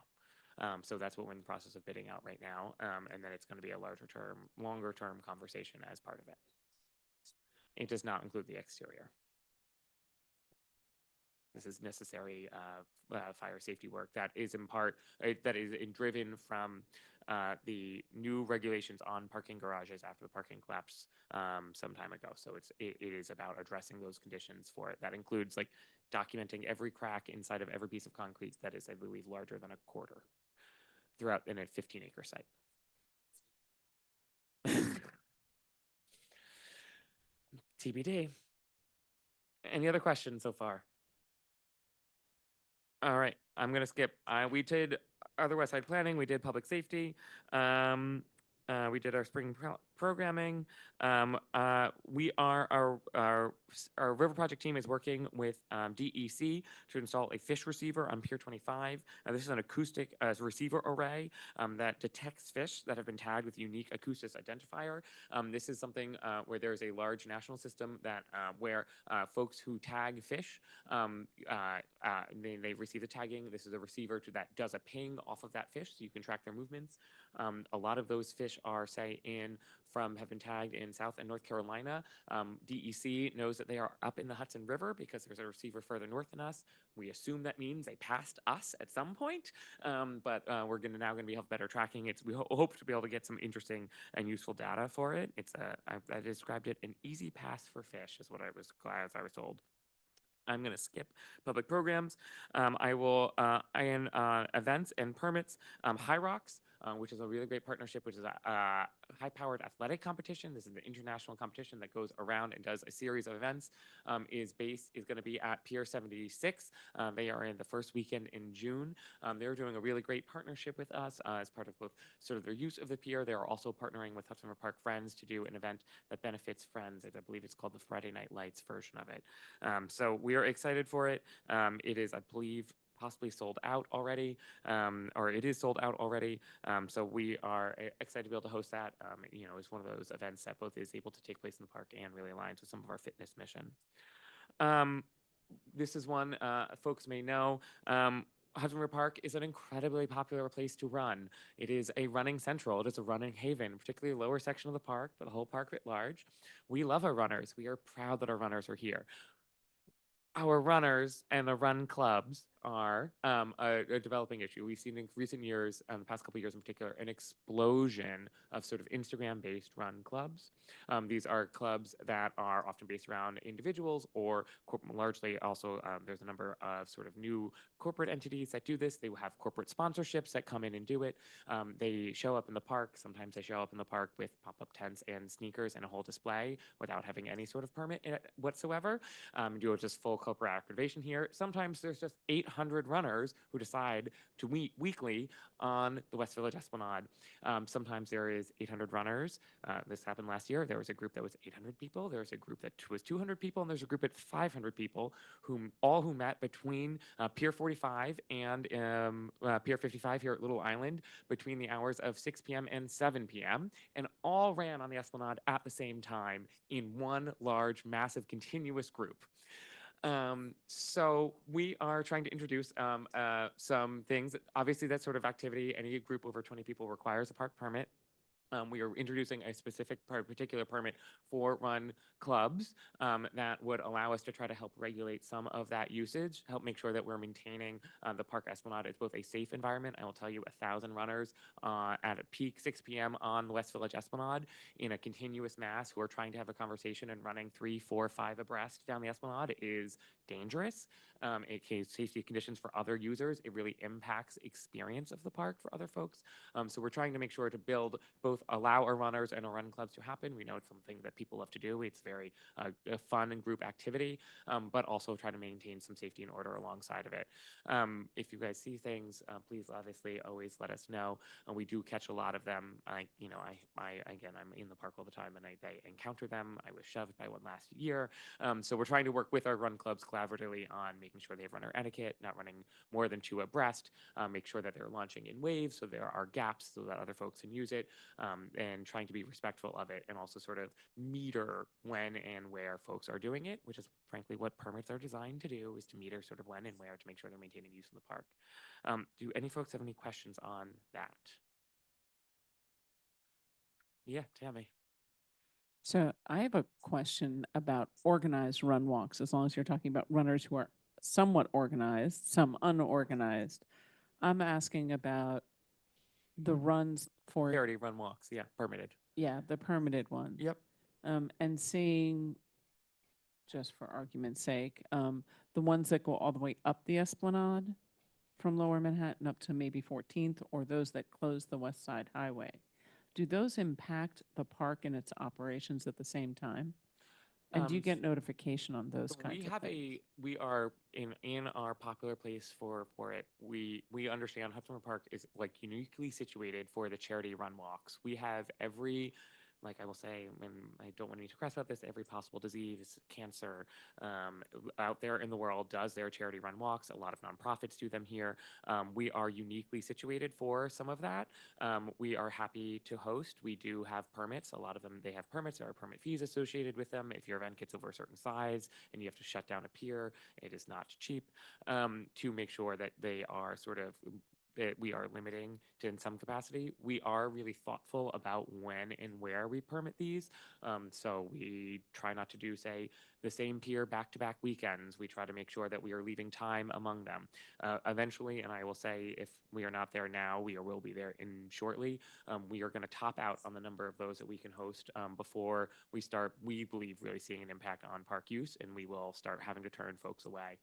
So that's what we're in the process of bidding out right now. And then it's going to be a longer term conversation as part of it. It does not include the exterior. This is necessary fire safety work that is in part, that is driven from the new regulations on parking garages after the parking collapse some time ago. So it is about addressing those conditions for it. That includes, like, documenting every crack inside of every piece of concrete that is, I believe, larger than a quarter throughout in a 15-acre site. TBD. Any other questions so far? All right, I'm gonna skip. We did other West Side planning. We did public safety. We did our spring programming. We are our river project team is working with DEC to install a fish receiver on Pier 25. This is an acoustic receiver array that detects fish that have been tagged with unique acoustic identifier. This is something where there's a large national system that where folks who tag fish, they receive the tagging. This is a receiver that does a ping off of that fish so you can track their movements. A lot of those fish are, say, have been tagged in South and North Carolina. DEC knows that they are up in the Hudson River because there's a receiver further north than us. We assume that means they passed us at some point, but we're now going to have better tracking. We hope to be able to get some interesting and useful data for it. I described it an easy pass for fish is what I was told. I'm going to skip public programs. I will, events and permits, High Rocks. which is a really great partnership, which is a high-powered athletic competition. This is the international competition that goes around and does a series of events. Is going to be at Pier 76. They are in the first weekend in June. They're doing a really great partnership with us as part of both sort of their use of the pier. They are also partnering with Hudson River Park Friends to do an event that benefits Friends. I believe it's called the Friday Night Lights version of it. So we are excited for it. It is, I believe, possibly sold out already, or it is sold out already. So we are excited to be able to host that. It's one of those events that both is able to take place in the park and really aligns with some of our fitness mission. This is one folks may know. Hudson River Park is an incredibly popular place to run. It is a running central. It is a running haven, particularly the lower section of the park, but the whole park writ large. We love our runners. We are proud that our runners are here. Our runners and the run clubs are a developing issue. We've seen in recent years, the past couple of years in particular, an explosion of sort of Instagram-based run clubs. These are clubs that are often based around individuals or largely also there's a number of sort of new corporate entities that do this. They will have corporate sponsorships that come in and do it. They show up in the park. Sometimes they show up in the park with pop-up tents and sneakers and a whole display without having any sort of permit whatsoever. Do just full corporate activation here. Sometimes there's just 800 runners who decide to meet weekly on the West Village Esplanade. Sometimes there is 800 runners. This happened last year. There was a group that was 800 people. There was a group that was 200 people, and there's a group at 500 people who met between Pier 45 and Pier 55 here at Little Island between the hours of 6 p.m. and 7 p.m. and all ran on the Esplanade at the same time in one large, massive, continuous group. So we are trying to introduce some things. Obviously, that sort of activity, any group over 20 people requires a park permit. We are introducing a particular permit for run clubs that would allow us to try to help regulate some of that usage, help make sure that we're maintaining the Park Esplanade as both a safe environment. I will tell you, 1,000 runners at a peak 6 p.m. on the West Village Esplanade in a continuous mass who are trying to have a conversation and running 3, 4, 5 abreast down the Esplanade is dangerous. It creates safety conditions for other users. It really impacts experience of the park for other folks. So we're trying to make sure to build both allow our runners and our run clubs to happen. We know it's something that people love to do. It's very a fun and group activity, but also try to maintain some safety and order alongside of it. If you guys see things, please obviously always let us know. We do catch a lot of them. I'm in the park all the time and I encounter them. I was shoved by one last year. So we're trying to work with our run clubs collaboratively on making sure they have runner etiquette, not running more than 2 abreast, make sure that they're launching in waves so there are gaps so that other folks can use it. And trying to be respectful of it and also sort of meter when and where folks are doing it, which is frankly what permits are designed to do, is to meter sort of when and where to make sure they're maintaining use in the park. Do any folks have any questions on that? Yeah, Tammy. So I have a question about organized run walks, as long as you're talking about runners who are somewhat organized, some unorganized. I'm asking about the runs for, Charity run walks, yeah, permitted. yeah, the permitted ones. Yep. And seeing, just for argument's sake, the ones that go all the way up the Esplanade from Lower Manhattan up to maybe 14th, or those that close the West Side Highway. Do those impact the park and its operations at the same time? And do you get notification on those kinds of things? We are in our popular place for it. We understand Hudson River Park is like uniquely situated for the charity run walks. We have every, like I will say, and I don't want to be too crass about this, every possible disease, cancer out there in the world does their charity run walks. A lot of nonprofits do them here. We are uniquely situated for some of that. We are happy to host. We do have permits. A lot of them, they have permits. There are permit fees associated with them. If your event gets over a certain size and you have to shut down a pier, it is not cheap to make sure that they are sort of that we are limiting to in some capacity. We are really thoughtful about when and where we permit these. So we try not to do, say, the same pier back-to-back weekends. We try to make sure that we are leaving time among them. Eventually, and I will say if we are not there now, we will be there in shortly. We are going to top out on the number of those that we can host before we start, we believe, really seeing an impact on park use, and we will start having to turn folks away.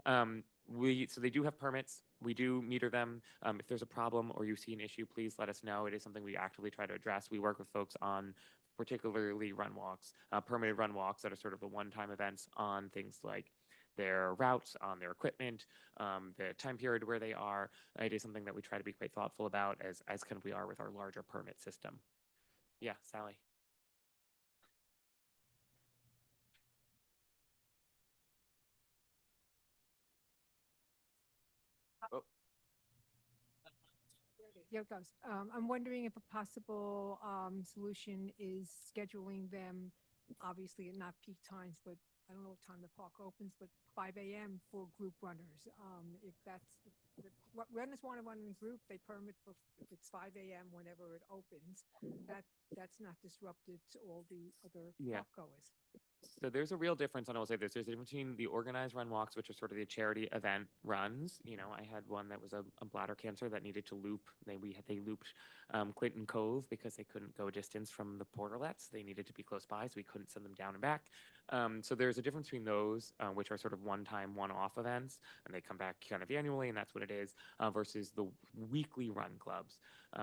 So they do have permits. We do meter them. If there's a problem or you see an issue, please let us know. It is something we actively try to address. We work with folks on particularly run walks, permitted run walks that are sort of the one-time events on things like their routes, on their equipment, the time period where they are. It is something that we try to be quite thoughtful about as kind of we are with our larger permit system. Yeah, Sally. Oh. There it goes. I'm wondering if a possible solution is scheduling them, obviously at not peak times, but I don't know what time the park opens, but 5 a.m. for group runners. If that's, if runners want to run in a group, they permit for, if it's 5 a.m. whenever it opens, that's not disruptive to all the other park goers. So there's a real difference, and I will say this, there's a difference between the organized run walks, which are sort of the charity event runs. You know, I had one that was a bladder cancer that needed to loop. They looped Clinton Cove because they couldn't go distance from the portalets. They needed to be close by, so we couldn't send them down and back. So there's a difference between those, which are sort of one-time, one-off events, and they come back kind of annually, and that's what it is, versus the weekly run clubs.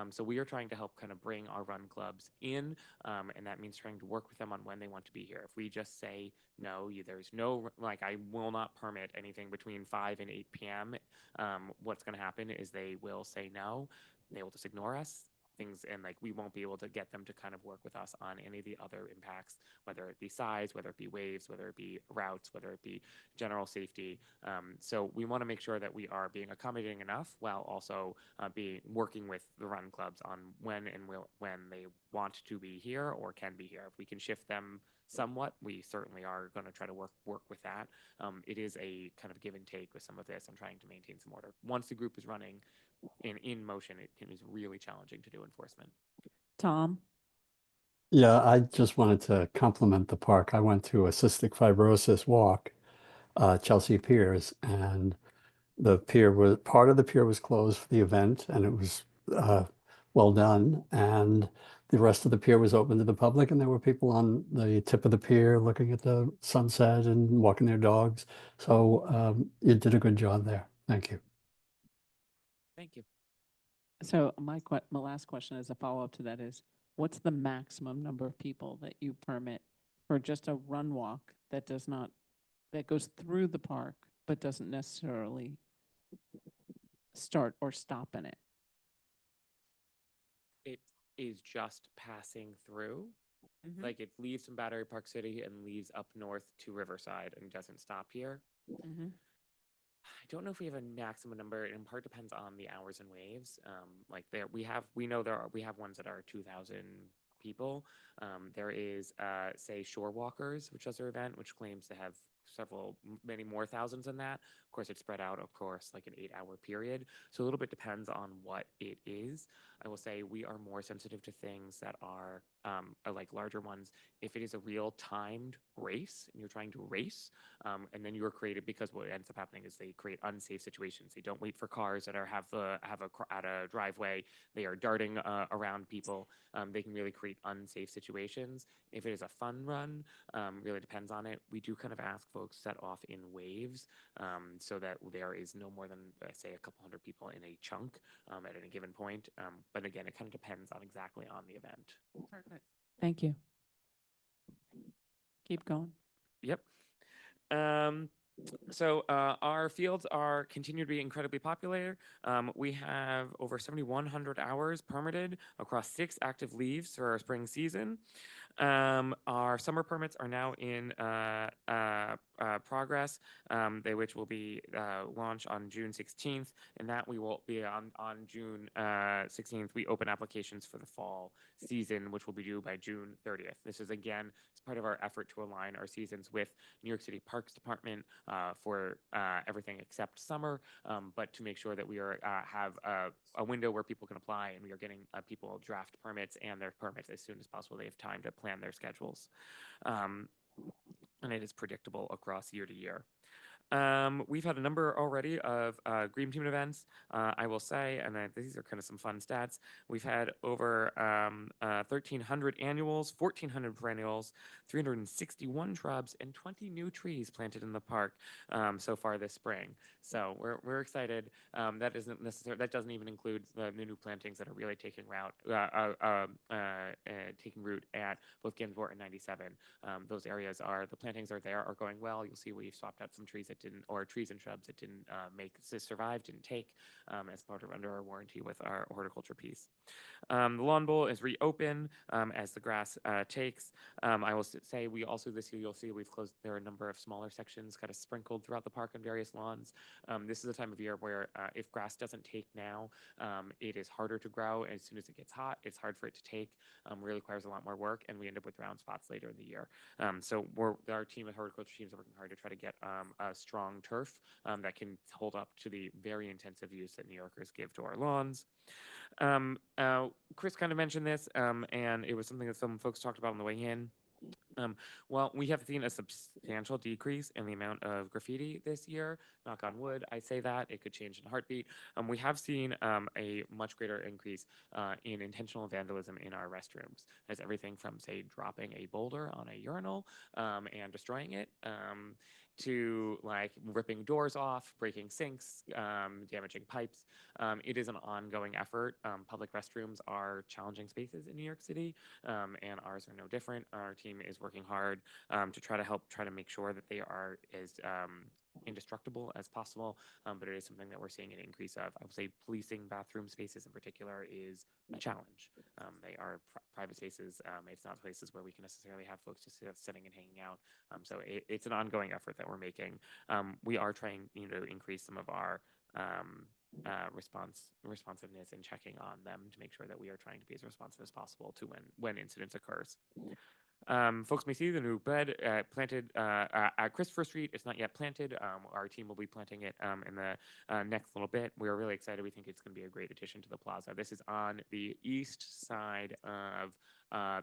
So we are trying to help kind of bring our run clubs in, and that means trying to work with them on when they want to be here. If we just say, no, there's no, like, I will not permit anything between 5 and 8 p.m., what's going to happen is they will say no, they will just ignore us. Things, and like we won't be able to get them to kind of work with us on any of the other impacts, whether it be size, whether it be waves, whether it be routes, whether it be general safety. So we want to make sure that we are being accommodating enough while also working with the run clubs on when they want to be here or can be here. If we can shift them somewhat, we certainly are going to try to work with that. It is a kind of give and take with some of this and trying to maintain some order. Once the group is running in motion, it is really challenging to do enforcement. Tom? Yeah, I just wanted to compliment the park. I went to a cystic fibrosis walk, Chelsea Piers, and part of the pier was closed for the event, and it was well done. And the rest of the pier was open to the public, and there were people on the tip of the pier looking at the sunset and walking their dogs. So you did a good job there. Thank you. Thank you. So my last question as a follow-up to that is, what's the maximum number of people that you permit for just a run walk that goes through the park, but doesn't necessarily start or stop in it? It is just passing through. Mhm. Like it leaves from Battery Park City and leaves up north to Riverside and doesn't stop here. Mhm. I don't know if we have a maximum number. It in part depends on the hours and waves. Like we have ones that are 2,000 people. There is say Shore Walkers, which does their event, which claims to have many more thousands than that. Of course, it's spread out, of course, like an 8-hour period. So a little bit depends on what it is. I will say we are more sensitive to things that are like larger ones. If it is a real timed race and you're trying to race, and then you are created, because what ends up happening is they create unsafe situations. They don't wait for cars that have at a driveway. They are darting around people. They can really create unsafe situations. If it is a fun run, really depends on it. We do kind of ask folks set off in waves, so that there is no more than say a couple hundred people in a chunk at any given point. But again, it kind of depends on exactly on the event. Perfect. Thank you. Keep going. Yep. So our fields continue to be incredibly popular. We have over 7,100 hours permitted across 6 active leaves for our spring season. Our summer permits are now in progress, which will be launched on June 16th, and that we will be on June 16th. We open applications for the fall season, which will be due by June 30th. This is again, it's part of our effort to align our seasons with New York City Parks Department for everything except summer, but to make sure that we have a window where people can apply, and we are getting people draft permits and their permits as soon as possible. They have time to plan their schedules. And it is predictable across year to year. We've had a number already of Green Team events. I will say, and these are kind of some fun stats. We've had over 1,300 annuals, 1,400 perennials, 361 shrubs, and 20 new trees planted in the park so far this spring. So we're excited. That isn't necessary. That doesn't even include the new plantings that are really taking root at both Gansevoort and 97. Those areas the plantings are going well. You'll see we've swapped out some trees that didn't, or trees and shrubs that didn't survive, didn't take as part of under our warranty with our horticulture piece. The lawn bowl is reopened as the grass takes. I will say we also this year you'll see we've closed. There are a number of smaller sections kind of sprinkled throughout the park on various lawns. This is a time of year where if grass doesn't take now, it is harder to grow. As soon as it gets hot, it's hard for it to take. Really requires a lot more work, and we end up with brown spots later in the year. So our team of horticulture teams are working hard to try to get a strong turf that can hold up to the very intensive use that New Yorkers give to our lawns. Chris kind of mentioned this, and it was something that some folks talked about on the way in. Well, we have seen a substantial decrease in the amount of graffiti this year. Knock on wood, I say that. It could change in a heartbeat. We have seen a much greater increase in intentional vandalism in our restrooms. There's everything from, say, dropping a boulder on a urinal and destroying it, to like ripping doors off, breaking sinks, damaging pipes. It is an ongoing effort. Public restrooms are challenging spaces in New York City, and ours are no different. Our team is working hard to try to make sure that they are as indestructible as possible, but it is something that we're seeing an increase of. I would say policing bathroom spaces in particular is a challenge. They are private spaces. It's not places where we can necessarily have folks just sitting and hanging out. So it's an ongoing effort that we're making. We are trying, to increase some of our responsiveness and checking on them to make sure that we are trying to be as responsive as possible to when incidents occurs. Folks may see the new bed planted at Christopher Street. It's not yet planted. Our team will be planting it in the next little bit. We're really excited. We think it's going to be a great addition to the plaza. This is on the east side of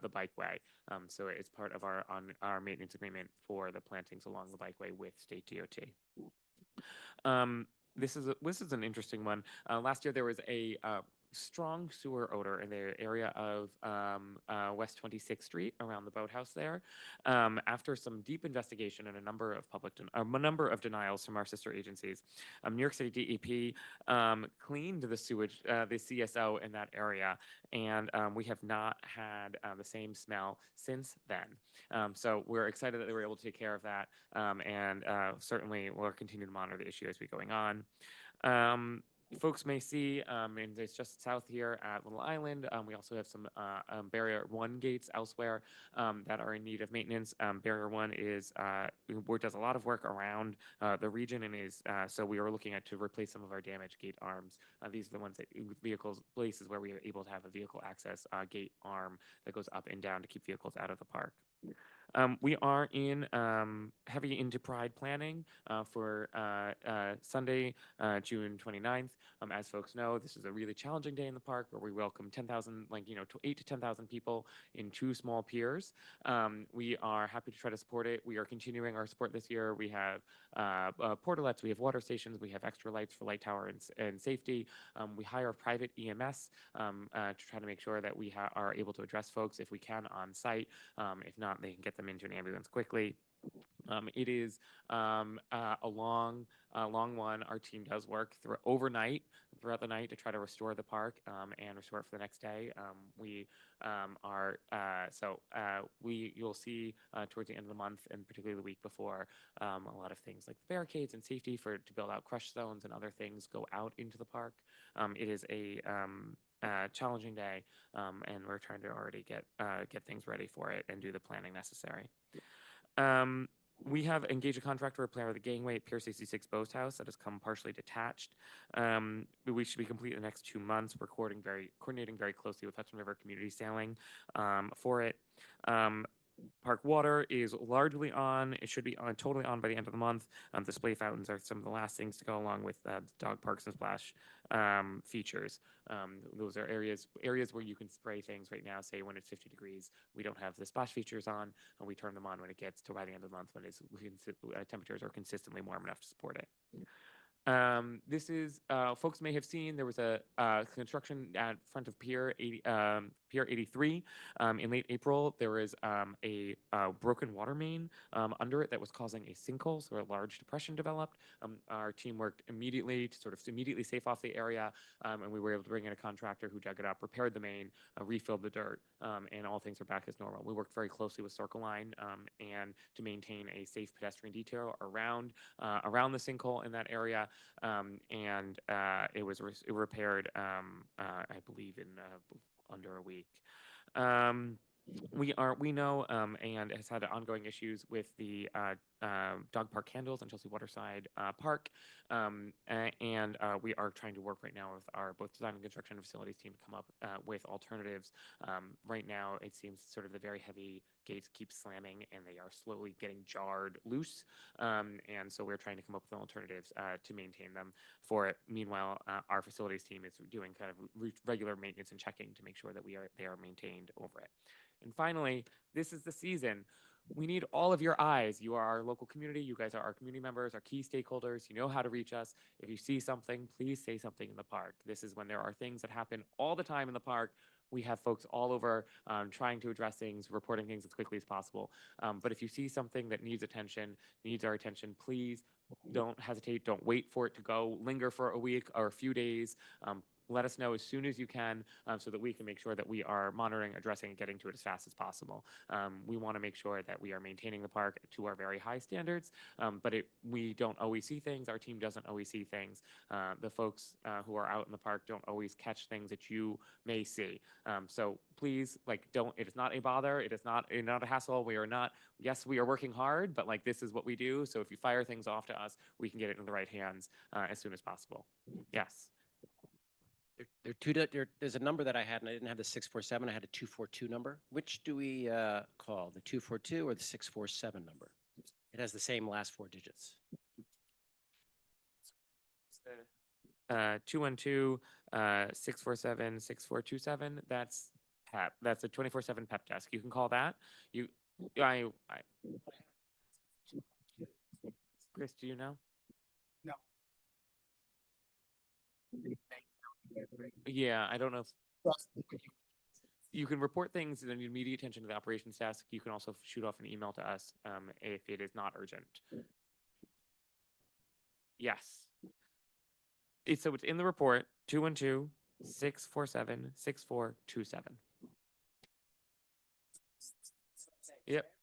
the bikeway. So it's part of our maintenance agreement for the plantings along the bikeway with State DOT. This is an interesting one. Last year there was a strong sewer odor in the area of West 26th Street around the boathouse there. After some deep investigation and a number of denials from our sister agencies, New York City DEP cleaned the sewage, the CSO in that area, and we have not had the same smell since then. So we're excited that they were able to take care of that, and certainly we'll continue to monitor the issue as we're going on. Folks may see, and it's just south here at Little Island. We also have some Barrier 1 gates elsewhere that are in need of maintenance. Barrier 1 does a lot of work around the region, and so we are looking to replace some of our damaged gate arms. These are the ones that places where we are able to have a vehicle access gate arm that goes up and down to keep vehicles out of the park. We are heavy into Pride planning for Sunday, June 29th. As folks know, this is a really challenging day in the park where we welcome 10,000, 8 to 10,000 people in 2 small piers. We are happy to try to support it. We are continuing our support this year. We have portalets, we have water stations, we have extra lights for light tower and safety. We hire private EMS to try to make sure that we are able to address folks if we can on site. If not, they can get them into an ambulance quickly. It is a long one. Our team does work throughout the night to try to restore the park and restore it for the next day. You'll see towards the end of the month and particularly the week before, a lot of things like barricades and safety to build out crush zones and other things go out into the park. It is a challenging day, and we're trying to already get things ready for it and do the planning necessary. We have engaged a contractor to repair the gangway at Pier 66 Boathouse that has come partially detached. We should be complete in the next 2 months. We're coordinating very closely with Hudson River Community Sailing for it. Park water is largely on. It should be on totally on by the end of the month. Display fountains are some of the last things to go along with dog parks and splash features. Those are areas where you can spray things right now. Say when it's 50 degrees, we don't have the splash features on, and we turn them on when it gets to by the end of the month when temperatures are consistently warm enough to support it. This is, folks may have seen, there was a construction at front of Pier 83. In late April, there was a broken water main under it that was causing a sinkhole, so a large depression developed. Our team worked immediately to immediately safe off the area, and we were able to bring in a contractor who dug it up, repaired the main, refilled the dirt, and all things are back as normal. We worked very closely with Circle Line and to maintain a safe pedestrian detail around the sinkhole in that area. It was repaired, I believe, in under a week. We know and has had ongoing issues with the dog park handles on Chelsea Waterside Park, and we are trying to work right now with our both design and construction facilities team to come up with alternatives. Right now, it seems sort of the very heavy gates keep slamming and they are slowly getting jarred loose, and so we're trying to come up with alternatives to maintain them for it. Meanwhile, our facilities team is doing kind of regular maintenance and checking to make sure that they are maintained over it. And finally, this is the season. We need all of your eyes. You are our local community. You guys are our community members, our key stakeholders. You know how to reach us. If you see something, please say something in the park. This is when there are things that happen all the time in the park. We have folks all over trying to address things, reporting things as quickly as possible. But if you see something that needs our attention, please don't hesitate. Don't wait for it to go. Linger for a week or a few days. Let us know as soon as you can so that we can make sure that we are monitoring, addressing, and getting to it as fast as possible. We want to make sure that we are maintaining the park to our very high standards, but we don't always see things. Our team doesn't always see things. The folks who are out in the park don't always catch things that you may see. So please, it is not a bother. It is not a hassle. We are not, yes, we are working hard, but this is what we do. So if you fire things off to us, we can get it in the right hands as soon as possible. Yes. There's a number that I had, and I didn't have the 647. I had a 242 number. Which do we call, the 242 or the 647 number? It has the same last four digits. 212 647 6427. That's PEP. That's a 24/7 PEP desk. You can call that. Chris, do you know? No. Yeah, I don't know if you can report things and then immediate attention to the operations desk. You can also shoot off an email to us if it is not urgent. Yes. So it's in the report, 212 647 6427. Yep.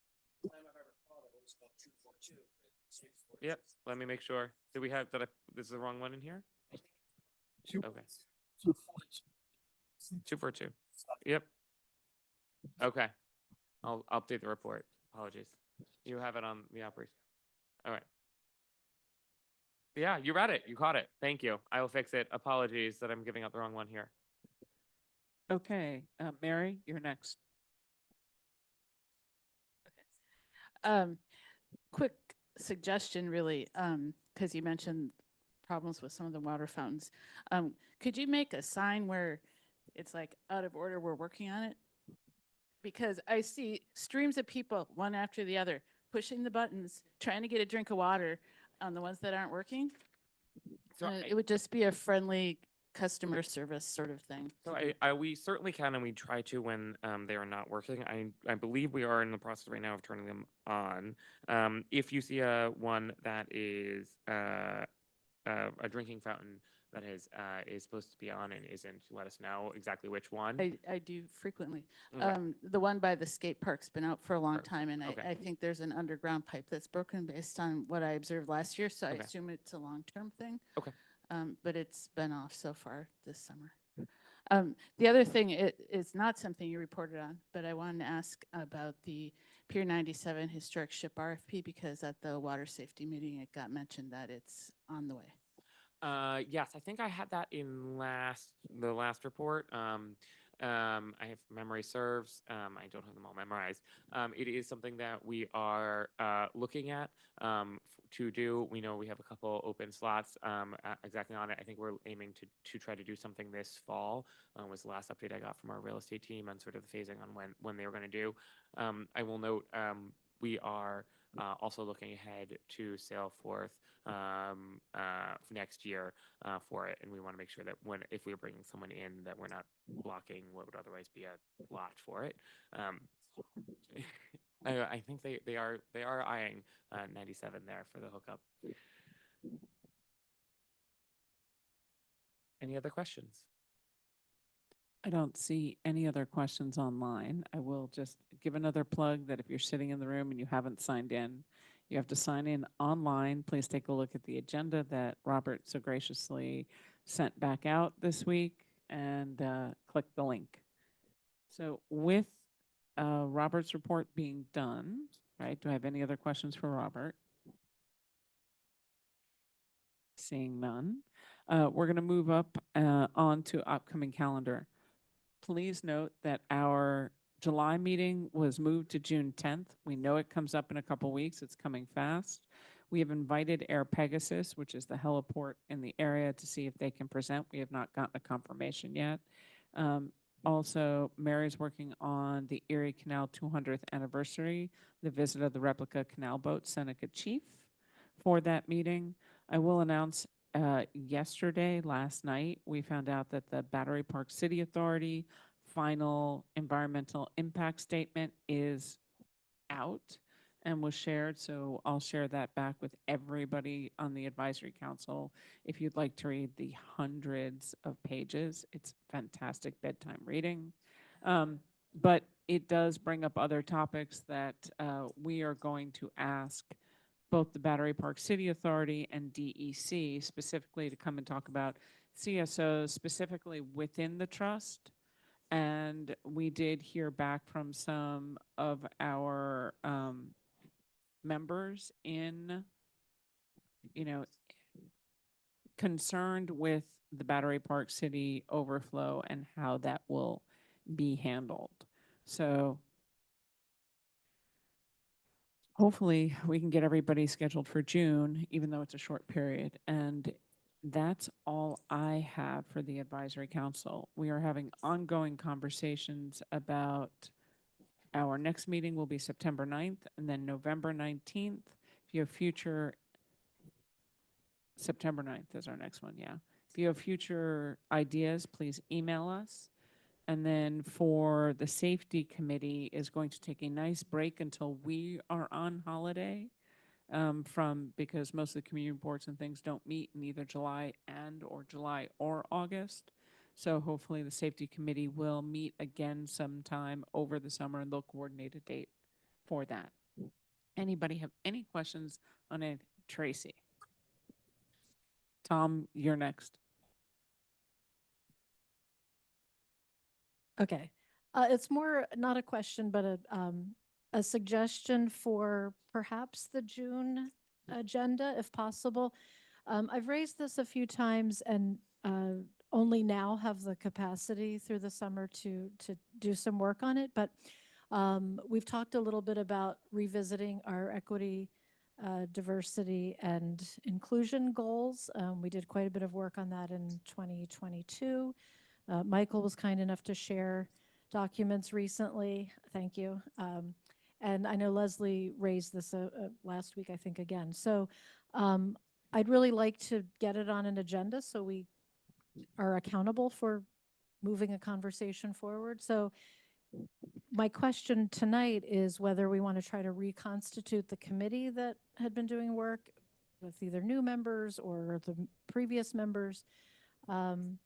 Yep. Let me make sure. Did we have this is the wrong one in here? Okay. 242. Yep. Okay. I'll update the report. Apologies. You have it on the operation. All right. Yeah, you read it. You caught it. Thank you. I will fix it. Apologies that I'm giving out the wrong one here. Okay, Mary, you're next. Quick suggestion, really, because you mentioned problems with some of the water fountains. Could you make a sign where it's out of order, we're working on it? Because I see streams of people, one after the other, pushing the buttons, trying to get a drink of water on the ones that aren't working. So It would just be a friendly customer service sort of thing. So we certainly can, and we try to when they are not working. I believe we are in the process right now of turning them on. If you see one that is a drinking fountain that is supposed to be on and isn't, let us know exactly which one. I do frequently. Okay. The one by the skate park's been out for a long time, and Okay. I think there's an underground pipe that's broken based on what I observed last year, so I Okay. assume it's a long-term thing. Okay. But it's been off so far this summer. The other thing, it is not something you reported on, but I wanted to ask about the Pier 97 historic ship RFP, because at the water safety meeting, it got mentioned that it's on the way. Yes, I think I had that in the last report. if memory serves, I don't have them all memorized. It is something that we are looking at to do. We know we have a couple open slots exactly on it. I think we're aiming to try to do something this fall. Was the last update I got from our real estate team on sort of the phasing on when they were going to do. I will note we are also looking ahead to Salesforce next year for it, and we want to make sure that if we're bringing someone in, that we're not blocking what would otherwise be a lot for it. I think they are eyeing 97 there for the hookup. Any other questions? I don't see any other questions online. I will just give another plug that if you're sitting in the room and you haven't signed in, you have to sign in online. Please take a look at the agenda that Robert so graciously sent back out this week and click the link. So with Robert's report being done, right, do I have any other questions for Robert? Seeing none. We're going to move up on to upcoming calendar. Please note that our July meeting was moved to June 10th. We know it comes up in a couple weeks. It's coming fast. We have invited Air Pegasus, which is the heliport in the area, to see if they can present. We have not gotten a confirmation yet. Also, Mary's working on the Erie Canal 200th anniversary, the visit of the replica canal boat Seneca Chief for that meeting. I will announce last night, we found out that the Battery Park City Authority final environmental impact statement is out and was shared. So I'll share that back with everybody on the advisory council. If you'd like to read the hundreds of pages, it's fantastic bedtime reading. But it does bring up other topics that we are going to ask both the Battery Park City Authority and DEC specifically to come and talk about CSOs specifically within the trust. And we did hear back from some of our members concerned with the Battery Park City overflow and how that will be handled. So hopefully we can get everybody scheduled for June, even though it's a short period. And that's all I have for the advisory council. We are having ongoing conversations about our next meeting will be September 9th and then November 19th. If you have September 9th is our next one, yeah. If you have future ideas, please email us. And then for the safety committee is going to take a nice break until we are on holiday because most of the community reports and things don't meet in either July or August. So hopefully the safety committee will meet again sometime over the summer and they'll coordinate a date for that. Anybody have any questions on it? Tracy. Tom, you're next. Okay. It's more not a question, but a suggestion for perhaps the June agenda, if possible. I've raised this a few times and only now have the capacity through the summer to do some work on it. But we've talked a little bit about revisiting our equity, diversity, and inclusion goals. We did quite a bit of work on that in 2022. Michael was kind enough to share documents recently. Thank you. And I know Leslie raised this last week, I think, again. So I'd really like to get it on an agenda so we are accountable for moving a conversation forward. So my question tonight is whether we want to try to reconstitute the committee that had been doing work with either new members or the previous members. And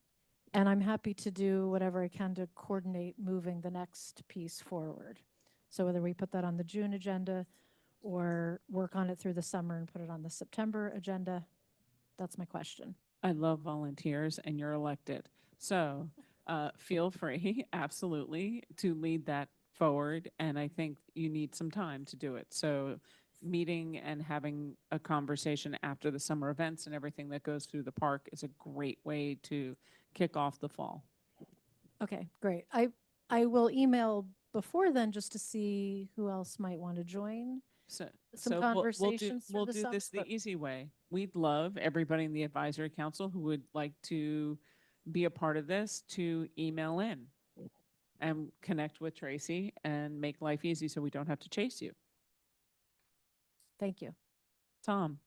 I'm happy to do whatever I can to coordinate moving the next piece forward. So whether we put that on the June agenda or work on it through the summer and put it on the September agenda, that's my question. I love volunteers and you're elected. So feel free, absolutely, to lead that forward. And I think you need some time to do it. So meeting and having a conversation after the summer events and everything that goes through the park is a great way to kick off the fall. Okay, great. I will email before then just to see who else might want to join. So, Some so conversations through we'll the do summer, this the but easy way. We'd love everybody in the advisory council who would like to be a part of this to email in and connect with Tracy and make life easy so we don't have to chase you. thank you. Tom?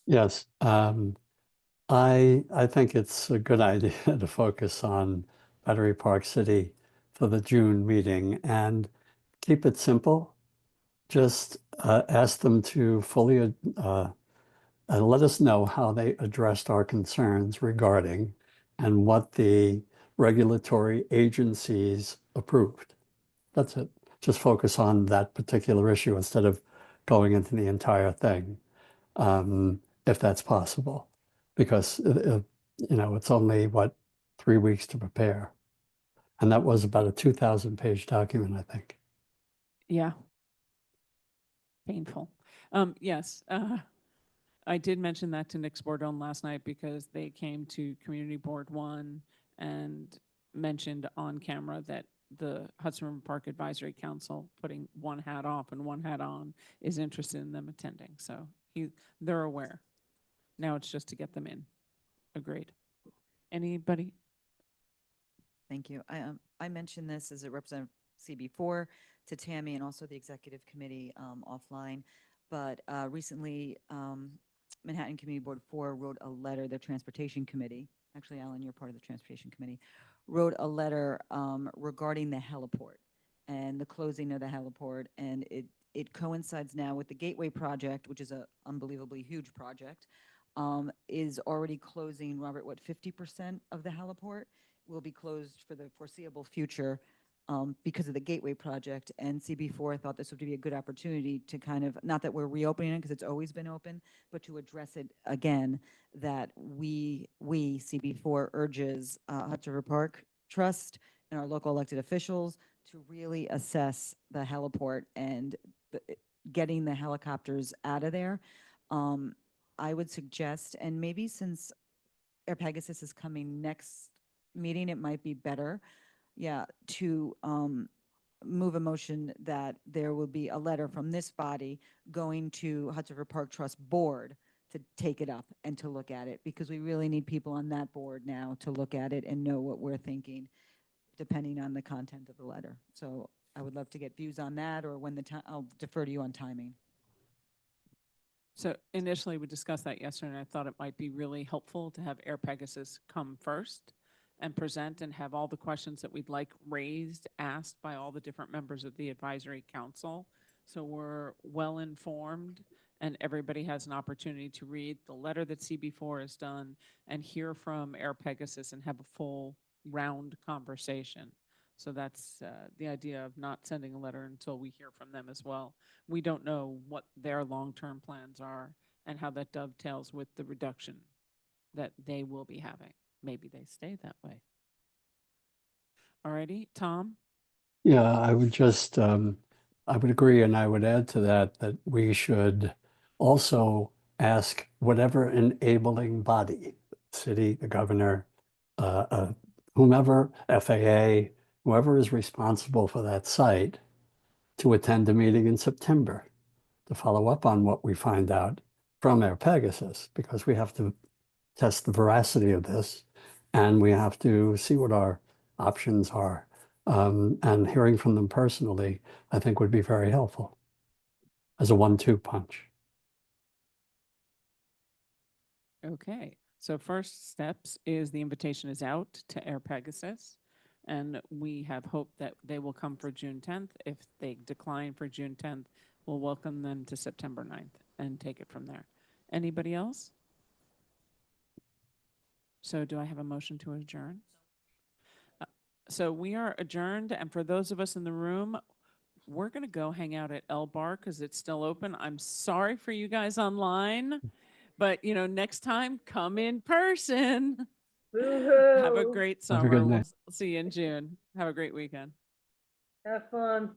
Yes, I think it's a good idea to focus on Battery Park City for the June meeting and keep it simple. Just ask them to fully let us know how they addressed our concerns regarding and what the regulatory agencies approved. That's it. Just focus on that particular issue instead of going into the entire thing, if that's possible. Because, it's only, what, 3 weeks to prepare. And that was about a 2,000-page document, I think. Yeah. Painful. Yes, I did mention that to Nick Bordone last night because they came to Community Board 1 and mentioned on camera that the Hudson River Park Advisory Council, putting one hat off and one hat on, is interested in them attending. So they're aware. Now it's just to get them in. Agreed. Anybody? Thank you. I mentioned this as a representative CB4 to Tammy and also the executive committee offline, but recently Manhattan Community Board 4 wrote a letter, the transportation committee, actually Alan, you're part of the transportation committee, wrote a letter regarding the heliport and the closing of the heliport, and it coincides now with the Gateway project, which is a unbelievably huge project, is already closing, Robert, what, 50% of the heliport will be closed for the foreseeable future because of the Gateway project. And CB4 thought this would be a good opportunity to kind of, not that we're reopening it because it's always been open, but to address it again, that we CB4 urges Hudson River Park Trust and our local elected officials to really assess the heliport and getting the helicopters out of there. I would suggest, and maybe since Air Pegasus is coming next meeting, it might be better, to move a motion that there will be a letter from this body going to Hudson River Park Trust Board to take it up and to look at it, because we really need people on that board now to look at it and know what we're thinking, depending on the content of the letter. So I would love to get views on that, or when the time, I'll defer to you on timing. So initially we discussed that yesterday, and I thought it might be really helpful to have Air Pegasus come first and present and have all the questions that we'd like raised, asked by all the different members of the advisory council. So we're well informed and everybody has an opportunity to read the letter that CB4 has done and hear from Air Pegasus and have a full round conversation. So that's the idea of not sending a letter until we hear from them as well. We don't know what their long-term plans are and how that dovetails with the reduction that they will be having. Maybe they stay that way. Alrighty, Tom? Yeah, I would just, I would agree, and I would add to that we should also ask whatever enabling body, city, the governor, whomever, FAA, whoever is responsible for that site, to attend a meeting in September to follow up on what we find out from Air Pegasus, because we have to test the veracity of this and we have to see what our options are. And hearing from them personally, I think would be very helpful as a 1-2 punch. Okay, so first steps is the invitation is out to Air Pegasus, and we have hope that they will come for June 10th. If they decline for June 10th, we'll welcome them to September 9th and take it from there. Anybody else? So do I have a motion to adjourn? So we are adjourned, and for those of us in the room, we're going to go hang out at L Bar because it's still open. I'm sorry for you guys online, but next time come in person. Have a great Have a summer. good We'll night. see you in June. Have a great weekend. Have fun.